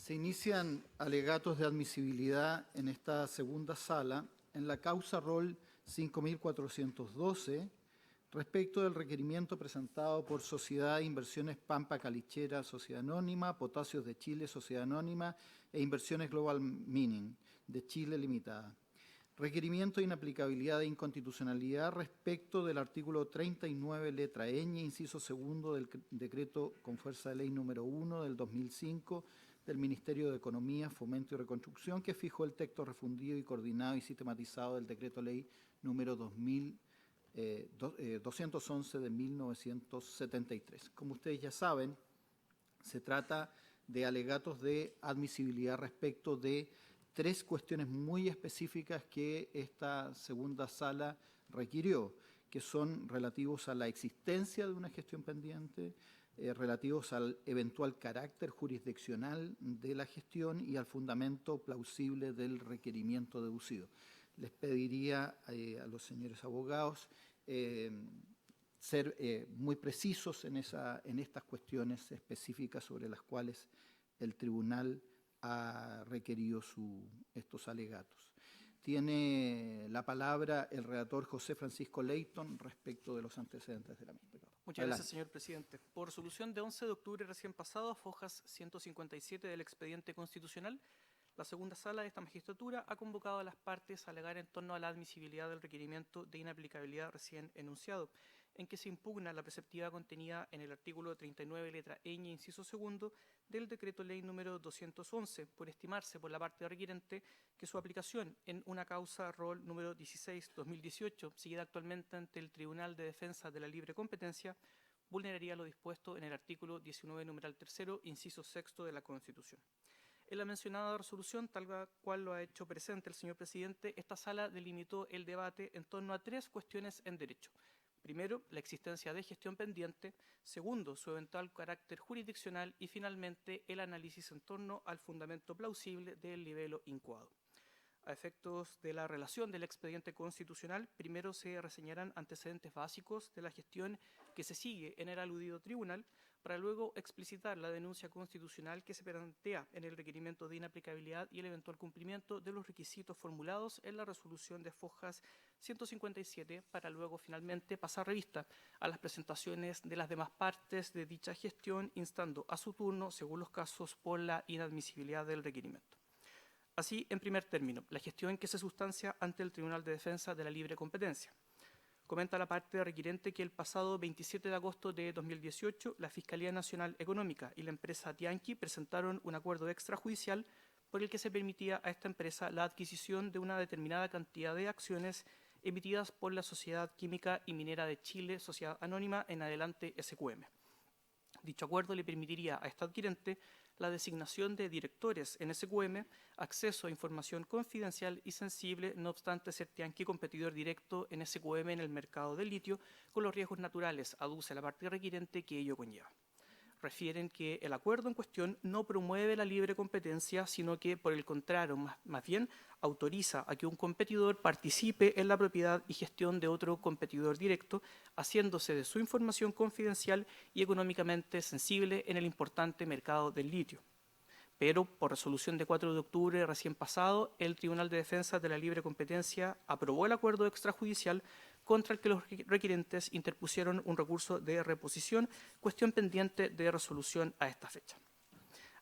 Se inician alegatos de admisibilidad en esta segunda sala en la causa rol 5412 respecto del requerimiento presentado por Sociedad de Inversiones Pampa Calichera, Sociedad Anónima, Potasios de Chile, Sociedad Anónima e Inversiones Global Mining de Chile Limitada. Requerimiento de inaplicabilidad e inconstitucionalidad respecto del artículo 39, letra ñ, inciso segundo del decreto con fuerza de ley número 1 del 2005 del Ministerio de Economía, Fomento y Reconstrucción, que fijó el texto refundido y coordinado y sistematizado del decreto ley número 211 de 1973. Como ustedes ya saben, se trata de alegatos de admisibilidad respecto de tres cuestiones muy específicas que esta segunda sala requirió, que son relativos a la existencia de una gestión pendiente, relativos al eventual carácter jurisdiccional de la gestión y al fundamento plausible del requerimiento deducido. Les pediría a los señores abogados ser muy precisos en estas cuestiones específicas sobre las cuales el tribunal ha requerido estos alegatos. Tiene la palabra el relator José Francisco Leighton respecto de los antecedentes de la misma. Muchas gracias, señor presidente. Por resolución de 11 de octubre recién pasado, fojas 157 del expediente constitucional, la segunda sala de esta magistratura ha convocado a las partes a alegar en torno a la admisibilidad del requerimiento de inaplicabilidad recién enunciado, en que se impugna la preceptiva contenida en el artículo 39, letra ñ, inciso segundo, del decreto ley número 211, por estimarse por la parte requerente que su aplicación en una causa rol número 16-2018, seguida actualmente ante el Tribunal de Defensa de la Libre Competencia, vulneraría lo dispuesto en el artículo 19, numeral tercero, inciso sexto de la Constitución. En la mencionada resolución, tal cual lo ha hecho presente el señor presidente, esta sala delimitó el debate en torno a tres cuestiones en derecho. Primero, la existencia de gestión pendiente. Segundo, su eventual carácter jurisdiccional. Y finalmente, el análisis en torno al fundamento plausible del libelo incoado. A efectos de la relación del expediente constitucional, primero se reseñarán antecedentes básicos de la gestión que se sigue en el aludido tribunal, para luego explicitar la denuncia constitucional que se plantea en el requerimiento de inaplicabilidad y el eventual cumplimiento de los requisitos formulados en la resolución de fojas 157, para luego finalmente pasar revista a las presentaciones de las demás partes de dicha gestión, instando a su turno, según los casos, por la inadmisibilidad del requerimiento. Así, en primer término, la gestión que se sustancia ante el Tribunal de Defensa de la Libre Competencia. Comenta la parte requerente que el pasado 27 de agosto de 2018, la Fiscalía Nacional Económica y la empresa Tianqi presentaron un acuerdo extrajudicial por el que se permitía a esta empresa la adquisición de una determinada cantidad de acciones emitidas por la Sociedad Química y Minera de Chile, Sociedad Anónima, en adelante SQM. Dicho acuerdo le permitiría a esta adquirente la designación de directores en SQM, acceso a información confidencial y sensible, no obstante ser Tianqi competidor directo en SQM en el mercado del litio, con los riesgos naturales, aduce la parte requerente, que ello conlleva. Refieren que el acuerdo en cuestión no promueve la libre competencia, sino que, por el contrario, más bien autoriza a que un competidor participe en la propiedad y gestión de otro competidor directo, haciéndose de su información confidencial y económicamente sensible en el importante mercado del litio. Pero, por resolución de 4 de octubre recién pasado, el Tribunal de Defensa de la Libre Competencia aprobó el acuerdo extrajudicial contra el que los requerentes interpusieron un recurso de reposición, cuestión pendiente de resolución a esta fecha.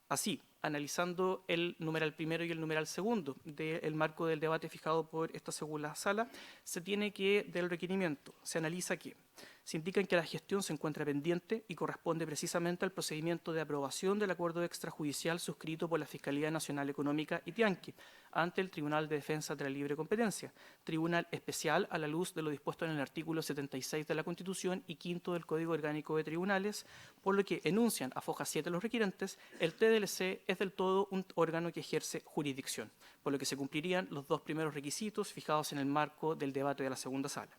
Así, analizando el numeral primero y el numeral segundo del marco del debate fijado por esta segunda sala, se tiene que, del requerimiento, se analiza que se indica que la gestión se encuentra pendiente y corresponde precisamente al procedimiento de aprobación del acuerdo extrajudicial suscrito por la Fiscalía Nacional Económica y Tianqi ante el Tribunal de Defensa de la Libre Competencia, tribunal especial a la luz de lo dispuesto en el artículo 76 de la Constitución y 5º del Código Orgánico de Tribunales, por lo que enuncian a foja 7 los requerentes, el TDLC es del todo un órgano que ejerce jurisdicción, por lo que se cumplirían los dos primeros requisitos fijados en el marco del debate de la segunda sala.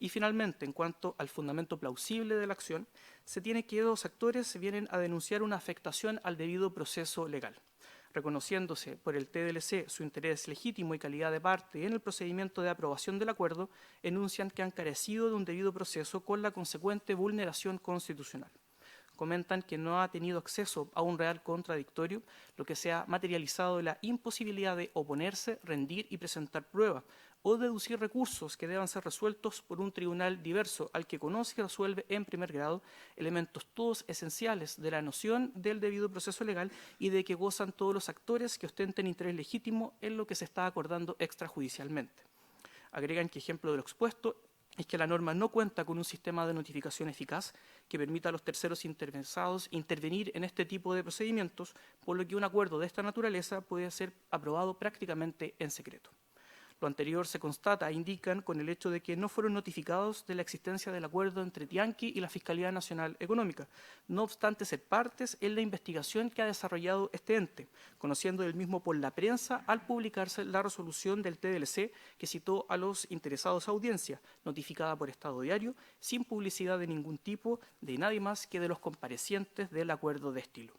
Y finalmente, en cuanto al fundamento plausible de la acción, se tiene que dos actores vienen a denunciar una afectación al debido proceso legal, reconociéndose por el TDLC su interés legítimo y calidad de parte en el procedimiento de aprobación del acuerdo, enuncian que han carecido de un debido proceso con la consecuente vulneración constitucional. comentan que no ha tenido acceso a un real contradictorio, lo que se ha materializado en la imposibilidad de oponerse, rendir y presentar pruebas, o deducir recursos que deban ser resueltos por un tribunal diverso al que conoce y resuelve en primer grado, elementos todos esenciales de la noción del debido proceso legal y de que gozan todos los actores que ostenten interés legítimo en lo que se está acordando extrajudicialmente. Agregan que ejemplo de lo expuesto es que la norma no cuenta con un sistema de notificación eficaz que permita a los terceros interesados intervenir en este tipo de procedimientos, por lo que un acuerdo de esta naturaleza puede ser aprobado prácticamente en secreto. Lo anterior se constata, indican, con el hecho de que no fueron notificados de la existencia del acuerdo entre Tianqi y la Fiscalía Nacional Económica, no obstante ser partes en la investigación que ha desarrollado este ente, conociendo del mismo por la prensa al publicarse la resolución del TDLC que citó a los interesados a audiencia, notificada por Estado Diario, sin publicidad de ningún tipo de nadie más que de los comparecientes del acuerdo de estilo.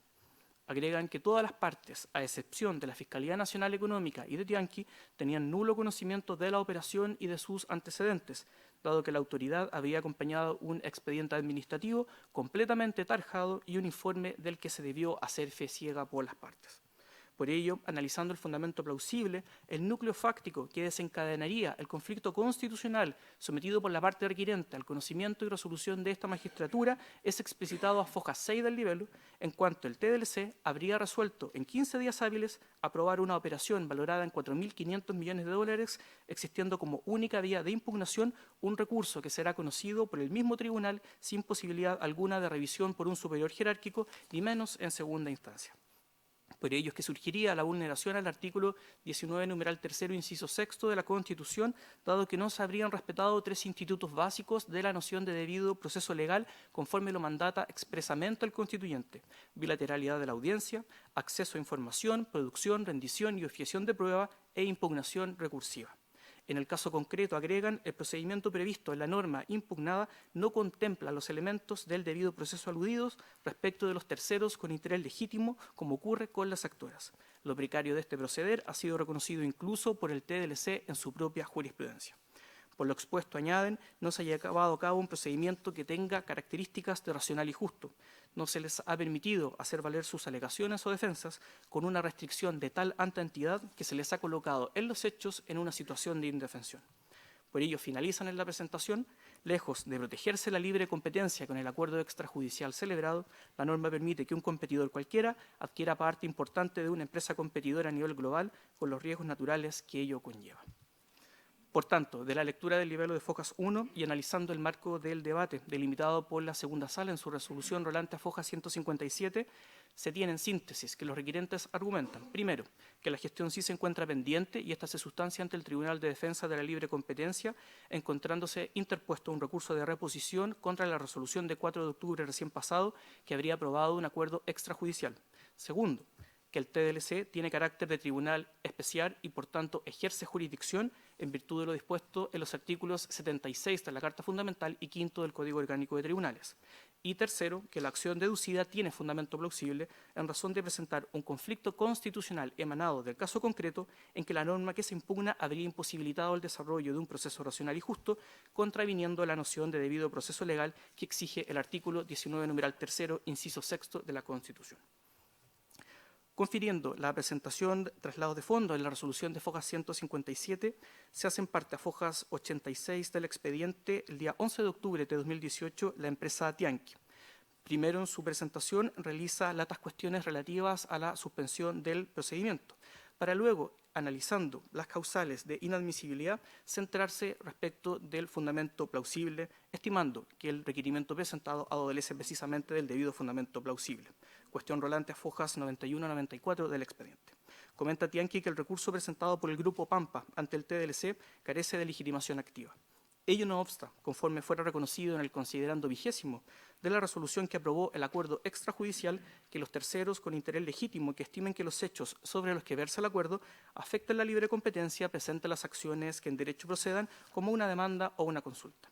Agregan que todas las partes, a excepción de la Fiscalía Nacional Económica y de Tianqi, tenían nulo conocimiento de la operación y de sus antecedentes, dado que la autoridad había acompañado un expediente administrativo completamente tarjado y un informe del que se debió hacer fe ciega por las partes. Por ello, analizando el fundamento plausible, el núcleo fáctico que desencadenaría el conflicto constitucional sometido por la parte requirente al conocimiento y resolución de esta magistratura es explicitado a foja 6 del libelo, en cuanto el TDLC habría resuelto en 15 días hábiles aprobar una operación valorada en 4.500 millones de dólares, existiendo como única vía de impugnación un recurso que será conocido por el mismo tribunal sin posibilidad alguna de revisión por un superior jerárquico, ni menos en segunda instancia. Por ello es que surgiría la vulneración al artículo 19, numeral 3, inciso 6 de la Constitución, dado que no se habrían respetado 3 institutos básicos de la noción de debido proceso legal conforme lo mandata expresamente el constituyente: bilateralidad de la audiencia, acceso a información, producción, rendición y objeción de prueba e impugnación recursiva. En el caso concreto, agregan, el procedimiento previsto en la norma impugnada no contempla los elementos del debido proceso aludidos respecto de los terceros con interés legítimo, como ocurre con las actuaras. Lo precario de este proceder ha sido reconocido incluso por el TDLC en su propia jurisprudencia. Por lo expuesto, añaden, no se haya llevado a cabo un procedimiento que tenga características de racional y justo. No se les ha permitido hacer valer sus alegaciones o defensas con una restricción de tal alta entidad que se les ha colocado en los hechos en una situación de indefensión. Por ello, finalizan en la presentación, lejos de protegerse la libre competencia con el acuerdo extrajudicial celebrado, la norma permite que un competidor cualquiera adquiera parte importante de una empresa competidora a nivel global con los riesgos naturales que ello conlleva. Por tanto, de la lectura del libelo de Fojas 1 y analizando el marco del debate delimitado por la segunda sala en su resolución rolante a Fojas 157, se tiene en síntesis que los requirentes argumentan, primero, que la gestión sí se encuentra pendiente y esta se sustancia ante el Tribunal de Defensa de la Libre Competencia, encontrándose interpuesto un recurso de reposición contra la resolución de 4 de octubre recién pasado que habría aprobado un acuerdo extrajudicial. Segundo, que el TDLC tiene carácter de tribunal especial y, por tanto, ejerce jurisdicción en virtud de lo dispuesto en los artículos 76 de la Carta Fundamental y 5 del Código Orgánico de Tribunales. Y tercero, que la acción deducida tiene fundamento plausible en razón de presentar un conflicto constitucional emanado del caso concreto en que la norma que se impugna habría imposibilitado el desarrollo de un proceso racional y justo, contraviniendo la noción de debido proceso legal que exige el artículo 19, numeral 3, inciso 6 de la Constitución. Confiriendo la presentación de traslados de fondo en la resolución de Fojas 157, se hacen parte a Fojas 86 del expediente el día 11 de octubre de 2018 la empresa Tianqi. Primero, en su presentación, realiza latas cuestiones relativas a la suspensión del procedimiento, para luego, analizando las causales de inadmisibilidad, centrarse respecto del fundamento plausible, estimando que el requerimiento presentado adolece precisamente del debido fundamento plausible. Cuestión rolante a Fojas 91-94 del expediente. Comenta Tianqi que el recurso presentado por el Grupo Pampa ante el TDLC carece de legitimación activa. Ello no obsta, conforme fuera reconocido en el considerando 20º de la resolución que aprobó el acuerdo extrajudicial, que los terceros con interés legítimo que estimen que los hechos sobre los que versa el acuerdo afecten la libre competencia presenten las acciones que en derecho procedan como una demanda o una consulta.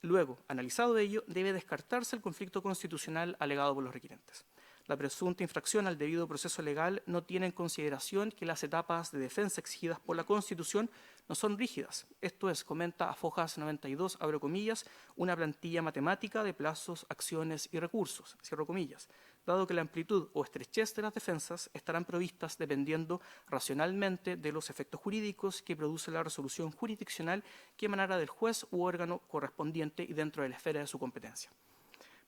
Luego, analizado ello, debe descartarse el conflicto constitucional alegado por los requirentes. La presunta infracción al debido proceso legal no tiene en consideración que las etapas de defensa exigidas por la Constitución no son rígidas. Esto es, comenta a Fojas 92, abro comillas, una plantilla matemática de plazos, acciones y recursos, cierro comillas, dado que la amplitud o estrechez de las defensas estarán provistas dependiendo racionalmente de los efectos jurídicos que produce la resolución jurisdiccional que emanará del juez u órgano correspondiente y dentro de la esfera de su competencia.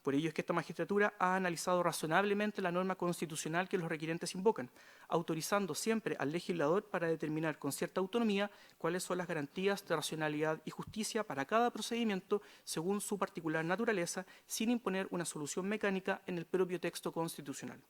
Por ello es que esta magistratura ha analizado razonablemente la norma constitucional que los requirentes invocan, autorizando siempre al legislador para determinar con cierta autonomía cuáles son las garantías de racionalidad y justicia para cada procedimiento según su particular naturaleza, sin imponer una solución mecánica en el propio texto constitucional.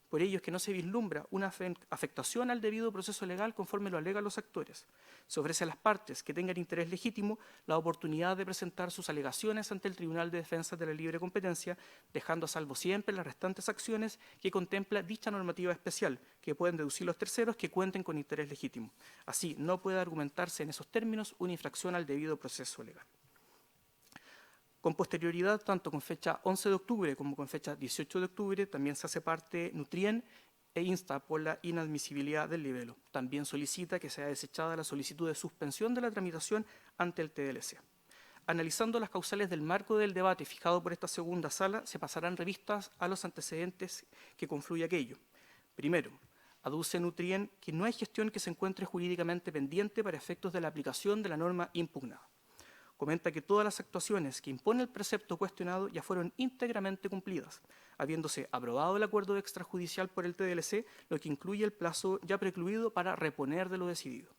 Por ello es que no se vislumbra una afectación al debido proceso legal conforme lo alegan los actores. Se ofrece a las partes que tengan interés legítimo la oportunidad de presentar sus alegaciones ante el Tribunal de Defensa de la Libre Competencia, dejando a salvo siempre las restantes acciones que contempla dicha normativa especial, que pueden deducir los terceros que cuenten con interés legítimo. Así, no puede argumentarse en esos términos una infracción al debido proceso legal. Con posterioridad, tanto con fecha 11 de octubre como con fecha 18 de octubre, también se hace parte Nutrien e insta por la inadmisibilidad del libelo. También solicita que sea desechada la solicitud de suspensión de la tramitación ante el TDLC. Analizando las causales del marco del debate fijado por esta segunda sala, se pasarán revistas a los antecedentes que confluye aquello. Primero, aduce Nutrien que no hay gestión que se encuentre jurídicamente pendiente para efectos de la aplicación de la norma impugnada. Comenta que todas las actuaciones que impone el precepto cuestionado ya fueron íntegramente cumplidas, habiéndose aprobado el acuerdo extrajudicial por el TDLC, lo que incluye el plazo ya precluido para reponer de lo decidido.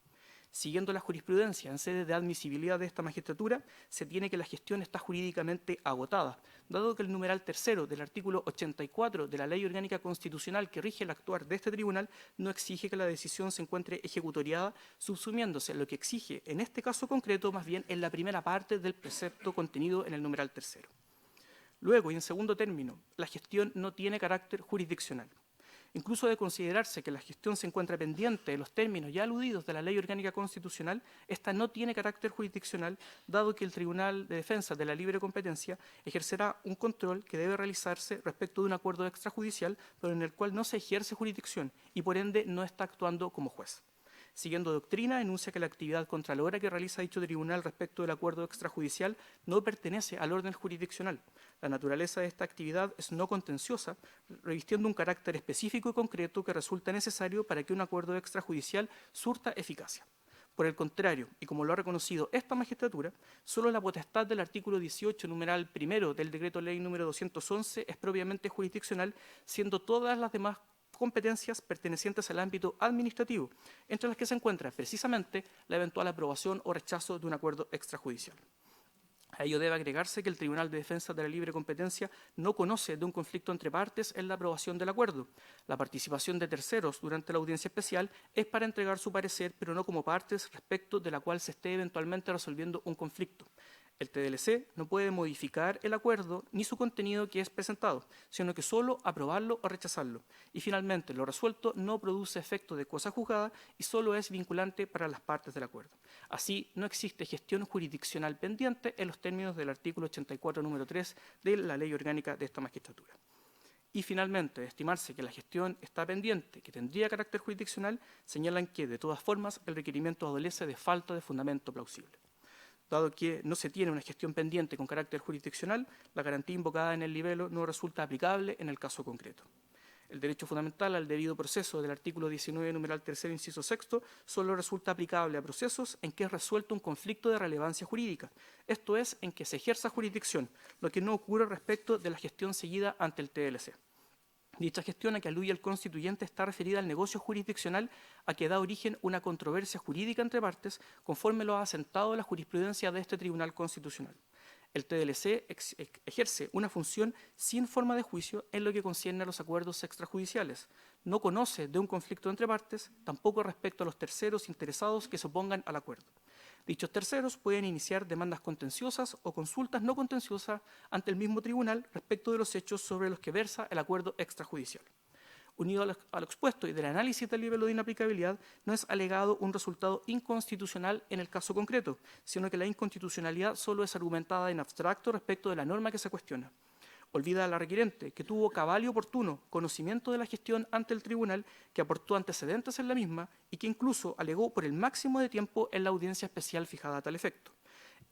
Siguiendo la jurisprudencia en sede de admisibilidad de esta magistratura, se tiene que la gestión está jurídicamente agotada, dado que el numeral tercero del artículo 84 de la Ley Orgánica Constitucional que rige el actuar de este tribunal no exige que la decisión se encuentre ejecutoriada, subsumiéndose lo que exige en este caso concreto más bien en la primera parte del precepto contenido en el numeral tercero. Luego, y en segundo término, la gestión no tiene carácter jurisdiccional. Incluso de considerarse que la gestión se encuentra pendiente de los términos ya aludidos de la Ley Orgánica Constitucional, esta no tiene carácter jurisdiccional, dado que el Tribunal de Defensa de la Libre Competencia ejercerá un control que debe realizarse respecto de un acuerdo extrajudicial, pero en el cual no se ejerce jurisdicción y por ende no está actuando como juez. Siguiendo doctrina, enuncia que la actividad contralora que realiza dicho tribunal respecto del acuerdo extrajudicial no pertenece al orden jurisdiccional. La naturaleza de esta actividad es no contenciosa, revistiendo un carácter específico y concreto que resulta necesario para que un acuerdo extrajudicial surta eficacia. Por el contrario, y como lo ha reconocido esta magistratura, solo la potestad del artículo 18, numeral primero del decreto ley número 211 es propiamente jurisdiccional, siendo todas las demás competencias pertenecientes al ámbito administrativo, entre las que se encuentra precisamente la eventual aprobación o rechazo de un acuerdo extrajudicial. A ello debe agregarse que el Tribunal de Defensa de la Libre Competencia no conoce de un conflicto entre partes en la aprobación del acuerdo. La participación de terceros durante la audiencia especial es para entregar su parecer, pero no como partes respecto de la cual se esté eventualmente resolviendo un conflicto. El TDLC no puede modificar el acuerdo ni su contenido que es presentado, sino que solo aprobarlo o rechazarlo. Y finalmente, lo resuelto no produce efecto de cosa juzgada y solo es vinculante para las partes del acuerdo. Así, no existe gestión jurisdiccional pendiente en los términos del artículo 84, número 3 de la Ley Orgánica de esta magistratura. Y finalmente, de estimarse que la gestión está pendiente, que tendría carácter jurisdiccional, señalan que, de todas formas, el requerimiento adolece de falta de fundamento plausible. Dado que no se tiene una gestión pendiente con carácter jurisdiccional, la garantía invocada en el libelo no resulta aplicable en el caso concreto. El derecho fundamental al debido proceso del artículo 19, numeral tercero, inciso sexto, solo resulta aplicable a procesos en que es resuelto un conflicto de relevancia jurídica, esto es, en que se ejerza jurisdicción, lo que no ocurre respecto de la gestión seguida ante el TDLC. Dicha gestión a que alude el constituyente está referida al negocio jurisdiccional a que da origen una controversia jurídica entre partes, conforme lo ha asentado la jurisprudencia de este Tribunal Constitucional. El TDLC ejerce una función sin forma de juicio en lo que concierne a los acuerdos extrajudiciales. No conoce de un conflicto entre partes, tampoco respecto a los terceros interesados que se opongan al acuerdo. Dichos terceros pueden iniciar demandas contenciosas o consultas no contenciosas ante el mismo tribunal respecto de los hechos sobre los que versa el acuerdo extrajudicial. Unido a lo expuesto y del análisis del libelo de inaplicabilidad, no es alegado un resultado inconstitucional en el caso concreto, sino que la inconstitucionalidad solo es argumentada en abstracto respecto de la norma que se cuestiona. Olvida a la requerente que tuvo cabal y oportuno conocimiento de la gestión ante el tribunal, que aportó antecedentes en la misma y que incluso alegó por el máximo de tiempo en la audiencia especial fijada a tal efecto.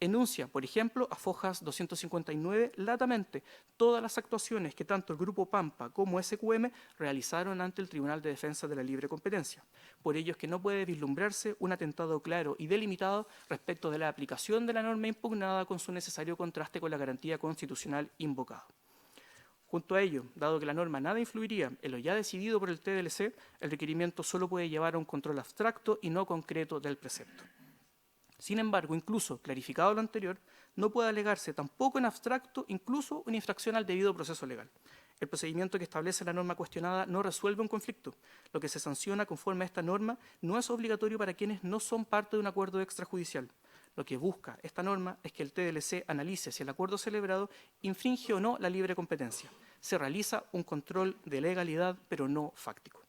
Enuncia, por ejemplo, a fojas 259 latamente todas las actuaciones que tanto el Grupo Pampa como SQM realizaron ante el Tribunal de Defensa de la Libre Competencia. Por ello es que no puede vislumbrarse un atentado claro y delimitado respecto de la aplicación de la norma impugnada con su necesario contraste con la garantía constitucional invocada. Junto a ello, dado que la norma nada influiría en lo ya decidido por el TDLC, el requerimiento solo puede llevar a un control abstracto y no concreto del precepto. Sin embargo, incluso clarificado lo anterior, no puede alegarse tampoco en abstracto incluso una infracción al debido proceso legal. El procedimiento que establece la norma cuestionada no resuelve un conflicto. Lo que se sanciona conforme a esta norma no es obligatorio para quienes no son parte de un acuerdo extrajudicial. Lo que busca esta norma es que el TDLC analice si el acuerdo celebrado infringe o no la libre competencia. Se realiza un control de legalidad, pero no fáctico.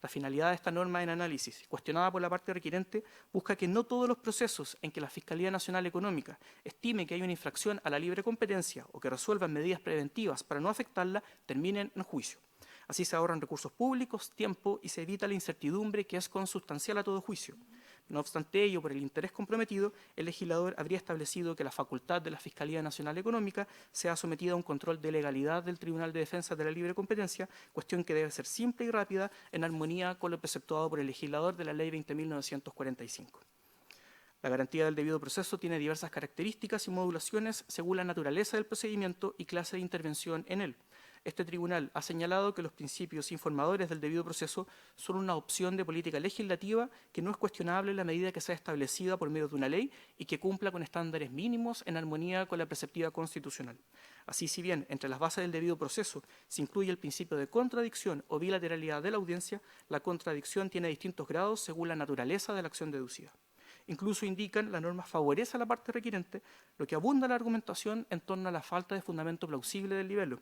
La finalidad de esta norma en análisis, cuestionada por la parte requerente, busca que no todos los procesos en que la Fiscalía Nacional Económica estime que hay una infracción a la libre competencia o que resuelvan medidas preventivas para no afectarla, terminen en juicio. Así se ahorran recursos públicos, tiempo y se evita la incertidumbre que es consustancial a todo juicio. No obstante ello, por el interés comprometido, el legislador habría establecido que la facultad de la Fiscalía Nacional Económica sea sometida a un control de legalidad del Tribunal de Defensa de la Libre Competencia, cuestión que debe ser simple y rápida en armonía con lo preceptuado por el legislador de la Ley 20.945. La garantía del debido proceso tiene diversas características y modulaciones según la naturaleza del procedimiento y clase de intervención en él. Este tribunal ha señalado que los principios informadores del debido proceso son una opción de política legislativa que no es cuestionable en la medida que sea establecida por medio de una ley y que cumpla con estándares mínimos en armonía con la preceptiva constitucional. Así, si bien entre las bases del debido proceso se incluye el principio de contradicción o bilateralidad de la audiencia, la contradicción tiene distintos grados según la naturaleza de la acción deducida. Incluso indican la norma favorece a la parte requerente, lo que abunda la argumentación en torno a la falta de fundamento plausible del libelo.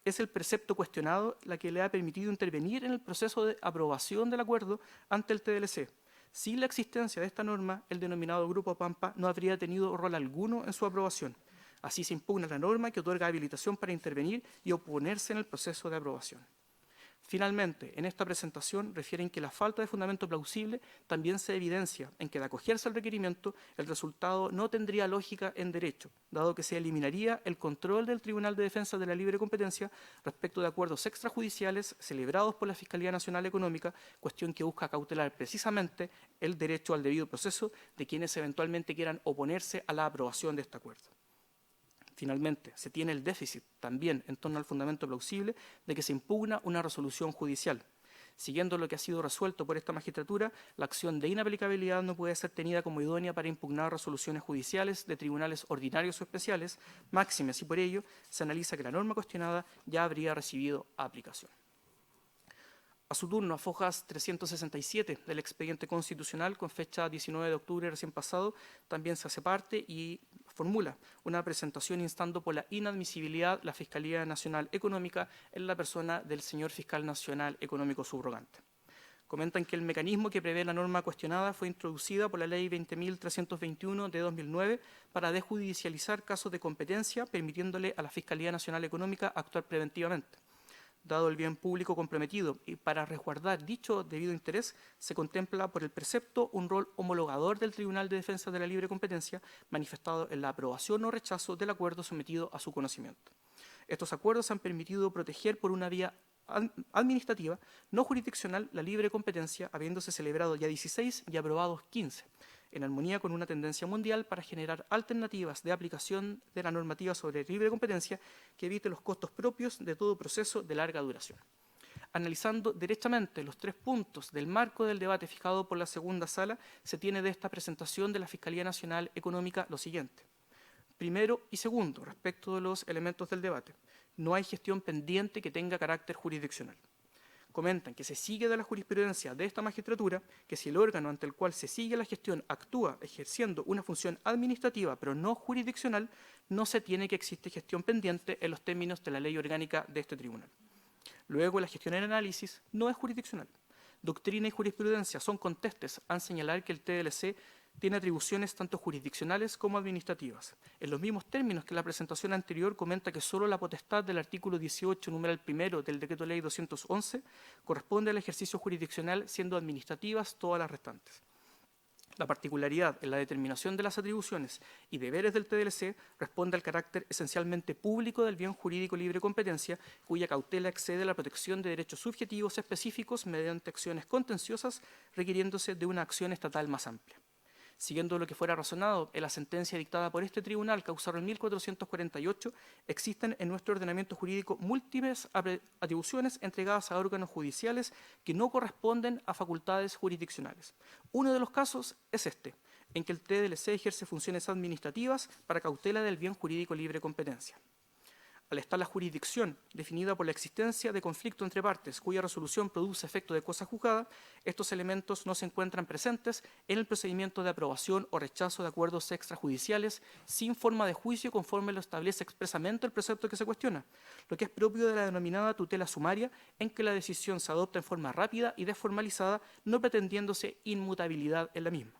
Es el precepto cuestionado la que le ha permitido intervenir en el proceso de aprobación del acuerdo ante el TDLC. Sin la existencia de esta norma, el denominado Grupo Pampa no habría tenido rol alguno en su aprobación. Así se impugna la norma que otorga habilitación para intervenir y oponerse en el proceso de aprobación. Finalmente, en esta presentación refieren que la falta de fundamento plausible también se evidencia en que de acogerse al requerimiento el resultado no tendría lógica en derecho, dado que se eliminaría el control del Tribunal de Defensa de la Libre Competencia respecto de acuerdos extrajudiciales celebrados por la Fiscalía Nacional Económica, cuestión que busca cautelar precisamente el derecho al debido proceso de quienes eventualmente quieran oponerse a la aprobación de este acuerdo. Finalmente, se tiene el déficit también en torno al fundamento plausible de que se impugna una resolución judicial. Siguiendo lo que ha sido resuelto por esta magistratura, la acción de inaplicabilidad no puede ser tenida como idónea para impugnar resoluciones judiciales de tribunales ordinarios o especiales, máximes, y por ello se analiza que la norma cuestionada ya habría recibido aplicación. A su turno, a fojas 367 del expediente constitucional con fecha 19 de octubre recién pasado, también se hace parte y formula una presentación instando por la inadmisibilidad de la Fiscalía Nacional Económica en la persona del señor Fiscal Nacional Económico subrogante. Comentan que el mecanismo que prevé la norma cuestionada fue introducida por la Ley 20.321 de 2009 para desjudicializar casos de competencia, permitiéndole a la Fiscalía Nacional Económica actuar preventivamente. Dado el bien público comprometido y para resguardar dicho debido interés, se contempla por el precepto un rol homologador del Tribunal de Defensa de la Libre Competencia, manifestado en la aprobación o rechazo del acuerdo sometido a su conocimiento. Estos acuerdos han permitido proteger por una vía administrativa, no jurisdiccional, la libre competencia, habiéndose celebrado ya 16 y aprobados 15, en armonía con una tendencia mundial para generar alternativas de aplicación de la normativa sobre libre competencia que evite los costos propios de todo proceso de larga duración. Analizando derechamente los 3 puntos del marco del debate fijado por la segunda sala, se tiene de esta presentación de la Fiscalía Nacional Económica lo siguiente. Primero y segundo, respecto de los elementos del debate, no hay gestión pendiente que tenga carácter jurisdiccional. Comentan que se sigue de la jurisprudencia de esta magistratura que si el órgano ante el cual se sigue la gestión actúa ejerciendo una función administrativa pero no jurisdiccional, no se tiene que existir gestión pendiente en los términos de la ley orgánica de este tribunal. Luego, la gestión en análisis no es jurisdiccional. Doctrina y jurisprudencia son contestes al señalar que el TDLC tiene atribuciones tanto jurisdiccionales como administrativas. En los mismos términos que la presentación anterior comenta que solo la potestad del artículo 18, numeral primero del Decreto Ley 211, corresponde al ejercicio jurisdiccional, siendo administrativas todas las restantes. La particularidad en la determinación de las atribuciones y deberes del TDLC responde al carácter esencialmente público del bien jurídico libre competencia, cuya cautela excede la protección de derechos subjetivos específicos mediante acciones contenciosas, requiriéndose de una acción estatal más amplia. Siguiendo lo que fuera razonado en la sentencia dictada por este tribunal, causado en 1448, existen en nuestro ordenamiento jurídico múltiples atribuciones entregadas a órganos judiciales que no corresponden a facultades jurisdiccionales. Uno de los casos es este, en que el TDLC ejerce funciones administrativas para cautela del bien jurídico libre competencia. Al estar la jurisdicción definida por la existencia de conflicto entre partes cuya resolución produce efecto de cosa juzgada, estos elementos no se encuentran presentes en el procedimiento de aprobación o rechazo de acuerdos extrajudiciales sin forma de juicio conforme lo establece expresamente el precepto que se cuestiona, lo que es propio de la denominada tutela sumaria, en que la decisión se adopta en forma rápida y desformalizada, no pretendiéndose inmutabilidad en la misma.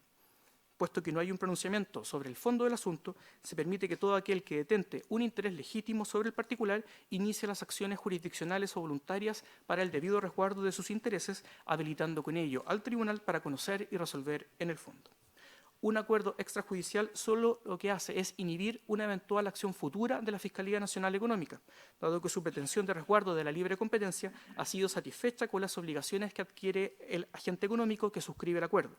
Puesto que no hay un pronunciamiento sobre el fondo del asunto, se permite que todo aquel que detente un interés legítimo sobre el particular inicie las acciones jurisdiccionales o voluntarias para el debido resguardo de sus intereses, habilitando con ello al tribunal para conocer y resolver en el fondo. Un acuerdo extrajudicial solo lo que hace es inhibir una eventual acción futura de la Fiscalía Nacional Económica, dado que su pretensión de resguardo de la libre competencia ha sido satisfecha con las obligaciones que adquiere el agente económico que suscribe el acuerdo.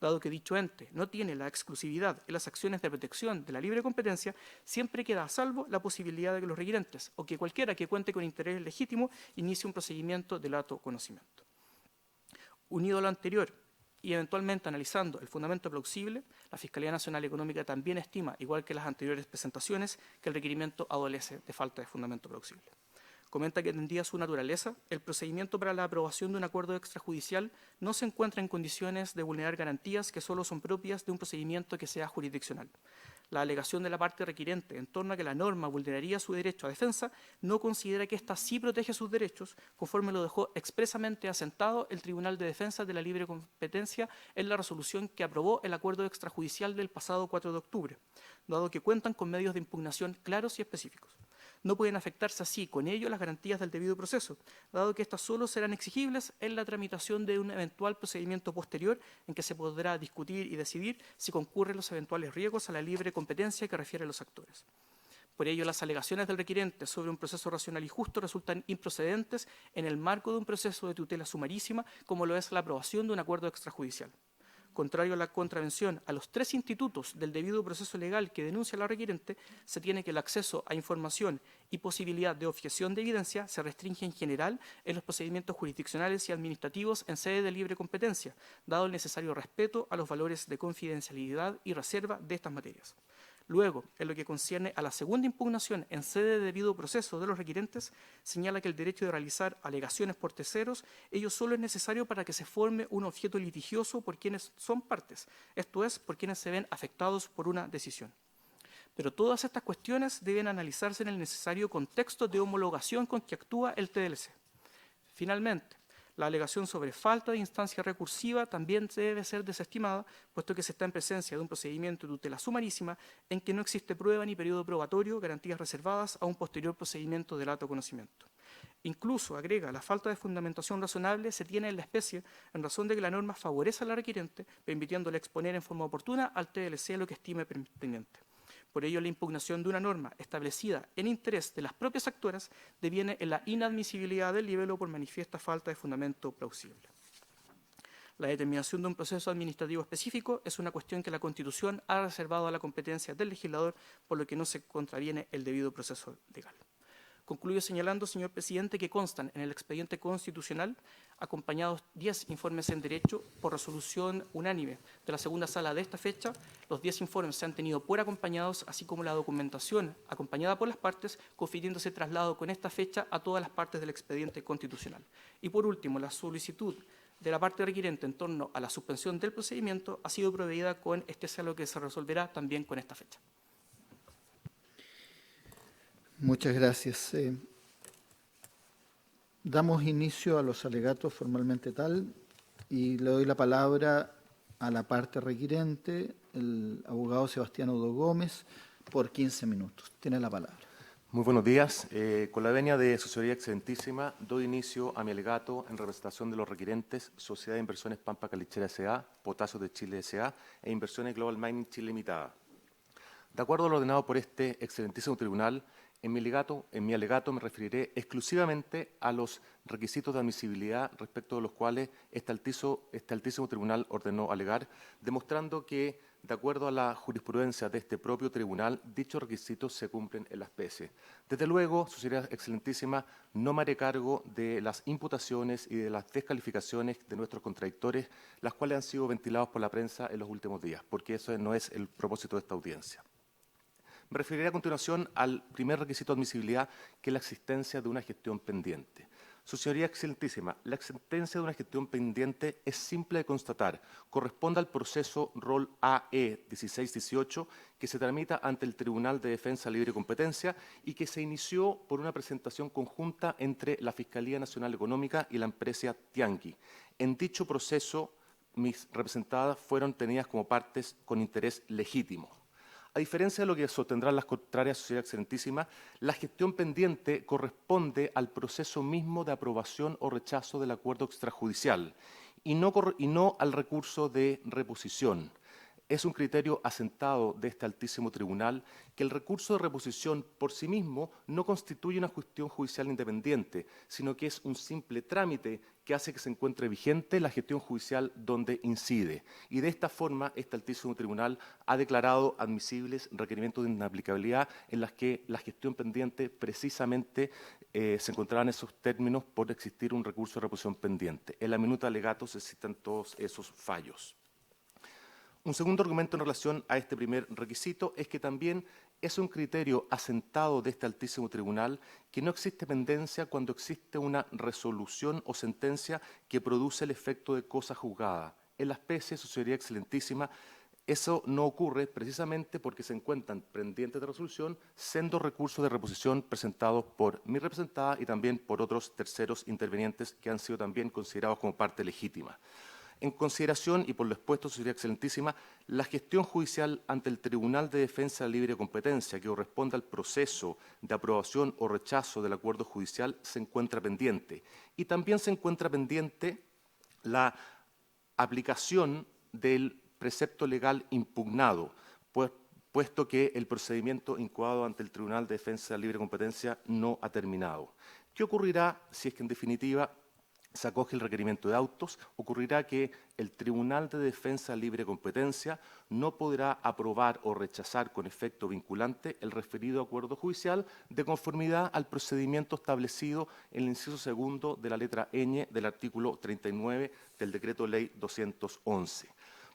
Dado que dicho ente no tiene la exclusividad en las acciones de protección de la libre competencia, siempre queda a salvo la posibilidad de que los requirentes o que cualquiera que cuente con interés legítimo inicie un procedimiento de lato conocimiento. Unido a lo anterior y eventualmente analizando el fundamento plausible, la Fiscalía Nacional Económica también estima, igual que las anteriores presentaciones, que el requerimiento adolece de falta de fundamento plausible. Comenta que, entendida su naturaleza, el procedimiento para la aprobación de un acuerdo extrajudicial no se encuentra en condiciones de vulnerar garantías que solo son propias de un procedimiento que sea jurisdiccional. La alegación de la parte requirente en torno a que la norma vulneraría su derecho a defensa no considera que ésta sí protege sus derechos, conforme lo dejó expresamente asentado el Tribunal de Defensa de la Libre Competencia en la resolución que aprobó el acuerdo extrajudicial del pasado 4 de octubre, dado que cuentan con medios de impugnación claros y específicos. No pueden afectarse así con ello las garantías del debido proceso, dado que éstas solo serán exigibles en la tramitación de un eventual procedimiento posterior en que se podrá discutir y decidir si concurren los eventuales riesgos a la libre competencia que refieren los actores. Por ello, las alegaciones del requirente sobre un proceso racional y justo resultan improcedentes en el marco de un proceso de tutela sumarísima, como lo es la aprobación de un acuerdo extrajudicial. Contrario a la contravención a los 3 institutos del debido proceso legal que denuncia la requirente, se tiene que el acceso a información y posibilidad de objeción de evidencia se restringe en general en los procedimientos jurisdiccionales y administrativos en sede de libre competencia, dado el necesario respeto a los valores de confidencialidad y reserva de estas materias. Luego, en lo que concierne a la segunda impugnación en sede de debido proceso de los requirentes, señala que el derecho de realizar alegaciones por terceros, ello solo es necesario para que se forme un objeto litigioso por quienes son partes, esto es, por quienes se ven afectados por una decisión. Pero todas estas cuestiones deben analizarse en el necesario contexto de homologación con que actúa el TDLC. Finalmente, la alegación sobre falta de instancia recursiva también debe ser desestimada, puesto que se está en presencia de un procedimiento de tutela sumarísima en que no existe prueba ni periodo probatorio, garantías reservadas a un posterior procedimiento de lato conocimiento. Incluso, agrega, la falta de fundamentación razonable se tiene en la especie en razón de que la norma favorece a la requirente, permitiéndole exponer en forma oportuna al TDLC lo que estime pertinente. Por ello, la impugnación de una norma establecida en interés de las propias actoras deviene en la inadmisibilidad del libelo por manifiesta falta de fundamento plausible. La determinación de un proceso administrativo específico es una cuestión que la Constitución ha reservado a la competencia del legislador, por lo que no se contraviene el debido proceso legal. Concluyo señalando, señor presidente, que constan en el expediente constitucional acompañados 10 informes en derecho por resolución unánime de la segunda sala de esta fecha. Los 10 informes se han tenido por acompañados, así como la documentación acompañada por las partes, confiriéndose traslado con esta fecha a todas las partes del expediente constitucional. Y por último, la solicitud de la parte requirente en torno a la suspensión del procedimiento ha sido proveída con este lo que se resolverá también con esta fecha. Muchas gracias. Damos inicio a los alegatos formalmente tal y le doy la palabra a la parte requirente, el abogado Sebastián Odo Gómez, por 15 minutos. Tiene la palabra. Muy buenos días. Con la venia de su señoría excelentísima, doy inicio a mi alegato en representación de los requirentes Sociedad de Inversiones Pampa Calichera S.A., Potasios de Chile S.A. e Inversiones Global Mining Chile Limitada. De acuerdo a lo ordenado por este excelentísimo tribunal, en mi alegato me referiré exclusivamente a los requisitos de admisibilidad respecto de los cuales este altísimo tribunal ordenó alegar, demostrando que, de acuerdo a la jurisprudencia de este propio tribunal, dichos requisitos se cumplen en las PS. Desde luego, su señoría excelentísima, no me haré cargo de las imputaciones y de las descalificaciones de nuestros contradictores, las cuales han sido ventilados por la prensa en los últimos días, porque eso no es el propósito de esta audiencia. Me referiré a continuación al primer requisito de admisibilidad, que es la existencia de una gestión pendiente. Su señoría excelentísima, la existencia de una gestión pendiente es simple de constatar. Corresponde al proceso ROL AE 1618 que se tramita ante el Tribunal de Defensa Libre y Competencia y que se inició por una presentación conjunta entre la Fiscalía Nacional Económica y la empresa Tianqi. En dicho proceso, mis representadas fueron tenidas como partes con interés legítimo. A diferencia de lo que sostendrán las contrarias Sociedad Excelentísima, la gestión pendiente corresponde al proceso mismo de aprobación o rechazo del acuerdo extrajudicial y no al recurso de reposición. Es un criterio asentado de este altísimo tribunal que el recurso de reposición por sí mismo no constituye una cuestión judicial independiente, sino que es un simple trámite que hace que se encuentre vigente la gestión judicial donde incide. Y de esta forma, este altísimo tribunal ha declarado admisibles requerimientos de inaplicabilidad en las que la gestión pendiente precisamente se encontraba en esos términos por existir un recurso de reposición pendiente. En la minuta de alegato se citan todos esos fallos. Un segundo argumento en relación a este primer requisito es que también es un criterio asentado de este altísimo tribunal que no existe pendencia cuando existe una resolución o sentencia que produce el efecto de cosa juzgada. En la especie, su señoría excelentísima, eso no ocurre precisamente porque se encuentran pendientes de resolución sendos recursos de reposición presentados por mi representada y también por otros terceros intervenientes que han sido también considerados como parte legítima. En consideración y por lo expuesto, señoría excelentísima, la gestión judicial ante el Tribunal de Defensa de Libre Competencia, que corresponde al proceso de aprobación o rechazo del acuerdo judicial, se encuentra pendiente. Y también se encuentra pendiente la aplicación del precepto legal impugnado, puesto que el procedimiento incoado ante el Tribunal de Defensa de Libre Competencia no ha terminado. ¿Qué ocurrirá si es que, en definitiva, se acoge el requerimiento de autos? Ocurrirá que el Tribunal de Defensa Libre Competencia no podrá aprobar o rechazar con efecto vinculante el referido acuerdo judicial de conformidad al procedimiento establecido en el inciso segundo de la letra ñ del artículo 39 del Decreto Ley 211.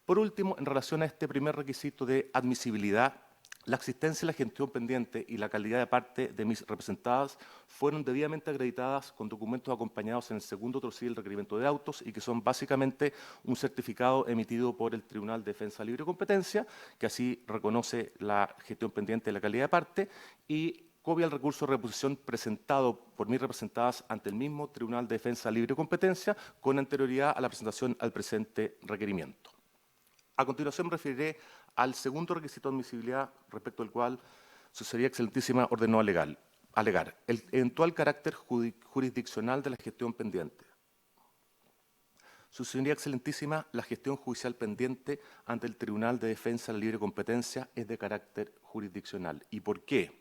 Por último, en relación a este primer requisito de admisibilidad, la existencia de la gestión pendiente y la calidad de parte de mis representadas fueron debidamente acreditadas con documentos acompañados en el segundo trocil del requerimiento de autos y que son básicamente un certificado emitido por el Tribunal de Defensa Libre y Competencia, que así reconoce la gestión pendiente y la calidad de parte, y copia del recurso de reposición presentado por mis representadas ante el mismo Tribunal de Defensa Libre y Competencia con anterioridad a la presentación al presente requerimiento. A continuación me referiré al segundo requisito de admisibilidad respecto al cual su señoría excelentísima ordenó alegar el eventual carácter jurisdiccional de la gestión pendiente. Su señoría excelentísima, la gestión judicial pendiente ante el Tribunal de Defensa de la Libre Competencia es de carácter jurisdiccional. ¿Y por qué?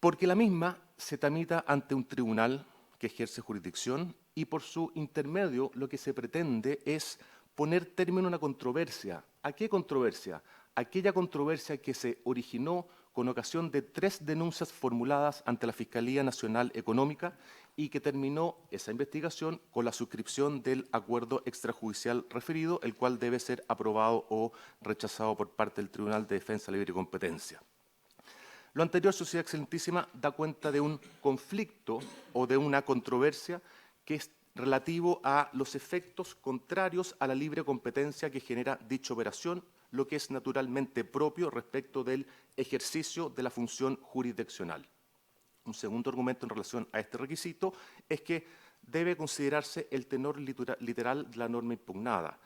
Porque la misma se tramita ante un tribunal que ejerce jurisdicción y por su intermedio lo que se pretende es poner término a una controversia. ¿A qué controversia? Aquella controversia que se originó con ocasión de 3 denuncias formuladas ante la Fiscalía Nacional Económica y que terminó esa investigación con la suscripción del acuerdo extrajudicial referido, el cual debe ser aprobado o rechazado por parte del Tribunal de Defensa Libre y Competencia. Lo anterior, Sociedad Excelentísima, da cuenta de un conflicto o de una controversia que es relativo a los efectos contrarios a la libre competencia que genera dicha operación, lo que es naturalmente propio respecto del ejercicio de la función jurisdiccional. Un segundo argumento en relación a este requisito es que debe considerarse el tenor literal de la norma impugnada.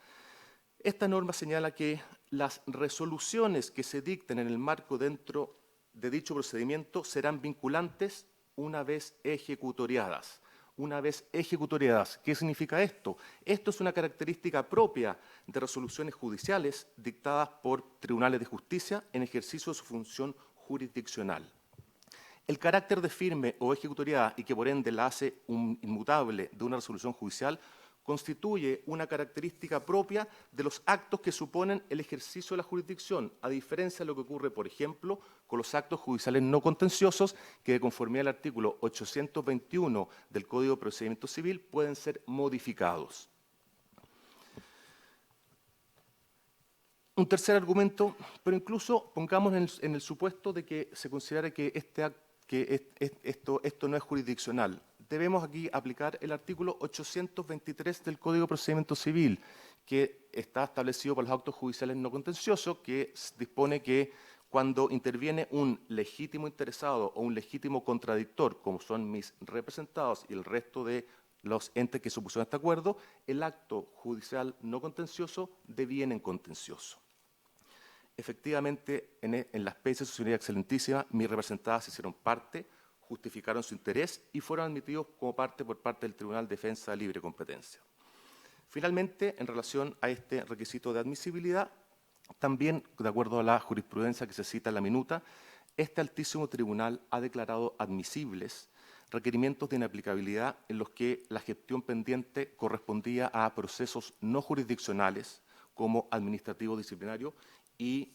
Esta norma señala que las resoluciones que se dicten en el marco dentro de dicho procedimiento serán vinculantes una vez ejecutoriadas. Una vez ejecutoriadas. ¿Qué significa esto? Esto es una característica propia de resoluciones judiciales dictadas por tribunales de justicia en ejercicio de su función jurisdiccional. El carácter de firme o ejecutoriada y que por ende la hace un inmutable de una resolución judicial constituye una característica propia de los actos que suponen el ejercicio de la jurisdicción, a diferencia de lo que ocurre, por ejemplo, con los actos judiciales no contenciosos, que de conformidad al artículo 821 del Código de Procedimiento Civil pueden ser modificados. Un tercer argumento, pero incluso pongamos en el supuesto de que se considere que esto no es jurisdiccional. Debemos aquí aplicar el artículo 823 del Código de Procedimiento Civil, que está establecido por los actos judiciales no contenciosos, que dispone que cuando interviene un legítimo interesado o un legítimo contradictor, como son mis representados y el resto de los entes que supusieron este acuerdo, el acto judicial no contencioso deviene en contencioso. Efectivamente, en la especie de su señoría excelentísima, mis representadas se hicieron parte, justificaron su interés y fueron admitidos como parte por parte del Tribunal de Defensa de Libre Competencia. Finalmente, en relación a este requisito de admisibilidad, también, de acuerdo a la jurisprudencia que se cita en la minuta, este altísimo tribunal ha declarado admisibles requerimientos de inaplicabilidad en los que la gestión pendiente correspondía a procesos no jurisdiccionales, como administrativo disciplinario, y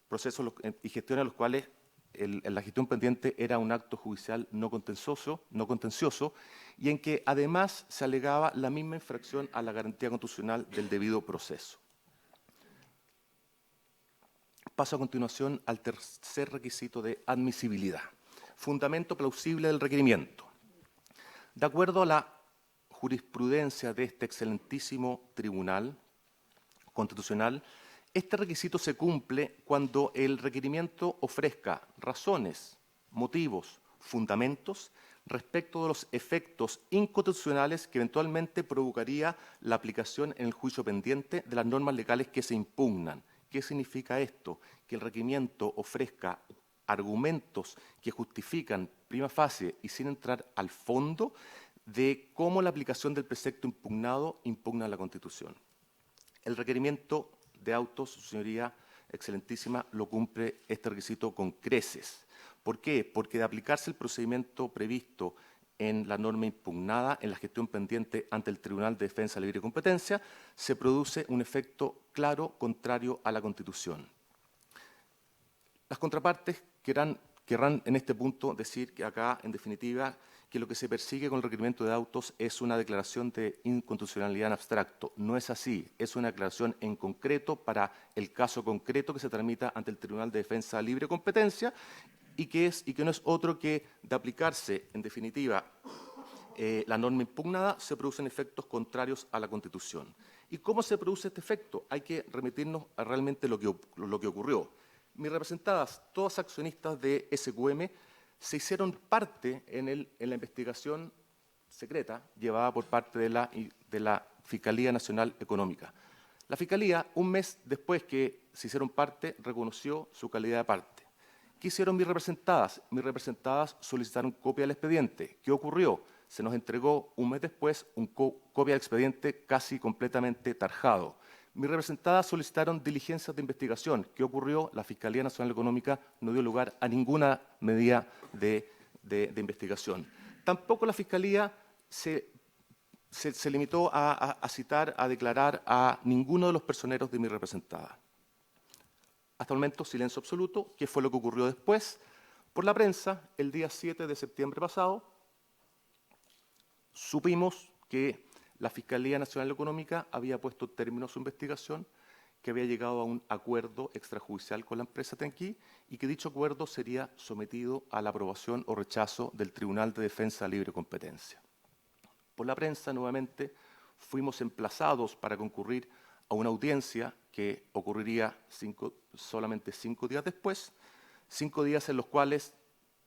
procesos y gestiones en los cuales la gestión pendiente era un acto judicial no contencioso, y en que además se alegaba la misma infracción a la garantía constitucional del debido proceso. Paso a continuación al tercer requisito de admisibilidad. Fundamento plausible del requerimiento. De acuerdo a la jurisprudencia de este excelentísimo Tribunal Constitucional, este requisito se cumple cuando el requerimiento ofrezca razones, motivos, fundamentos respecto de los efectos inconstitucionales que eventualmente provocaría la aplicación en el juicio pendiente de las normas legales que se impugnan. ¿Qué significa esto? Que el requerimiento ofrezca argumentos que justifican prima facie y sin entrar al fondo de cómo la aplicación del precepto impugnado impugna la Constitución. El requerimiento de autos, su señoría excelentísima, lo cumple este requisito con creces. ¿Por qué? Porque de aplicarse el procedimiento previsto en la norma impugnada, en la gestión pendiente ante el Tribunal de Defensa de Libre Competencia, se produce un efecto claro contrario a la Constitución. Las contrapartes querrán en este punto decir que acá, en definitiva, que lo que se persigue con el requerimiento de autos es una declaración de inconstitucionalidad en abstracto. No es así, es una declaración en concreto para el caso concreto que se tramita ante el Tribunal de Defensa de Libre Competencia y que no es otro que de aplicarse, en definitiva, la norma impugnada, se producen efectos contrarios a la Constitución. ¿Y cómo se produce este efecto? Hay que remitirnos a realmente lo que ocurrió. Mis representadas, todas accionistas de SQM, se hicieron parte en la investigación secreta llevada por parte de la Fiscalía Nacional Económica. La Fiscalía, un mes después que se hicieron parte, reconoció su calidad de parte. ¿Qué hicieron mis representadas? Mis representadas solicitaron copia del expediente. ¿Qué ocurrió? Se nos entregó un mes después una copia del expediente casi completamente tarjado. Mis representadas solicitaron diligencias de investigación. ¿Qué ocurrió? La Fiscalía Nacional Económica no dio lugar a ninguna medida de investigación. Tampoco la Fiscalía se limitó a citar, a declarar a ninguno de los personeros de mis representadas. Hasta el momento, silencio absoluto. ¿Qué fue lo que ocurrió después? Por la prensa, el día 7 de septiembre pasado, supimos que la Fiscalía Nacional Económica había puesto término a su investigación, que había llegado a un acuerdo extrajudicial con la empresa Tenquí y que dicho acuerdo sería sometido a la aprobación o rechazo del Tribunal de Defensa de Libre Competencia. Por la prensa, nuevamente, fuimos emplazados para concurrir a una audiencia que ocurriría solamente 5 días después, 5 días en los cuales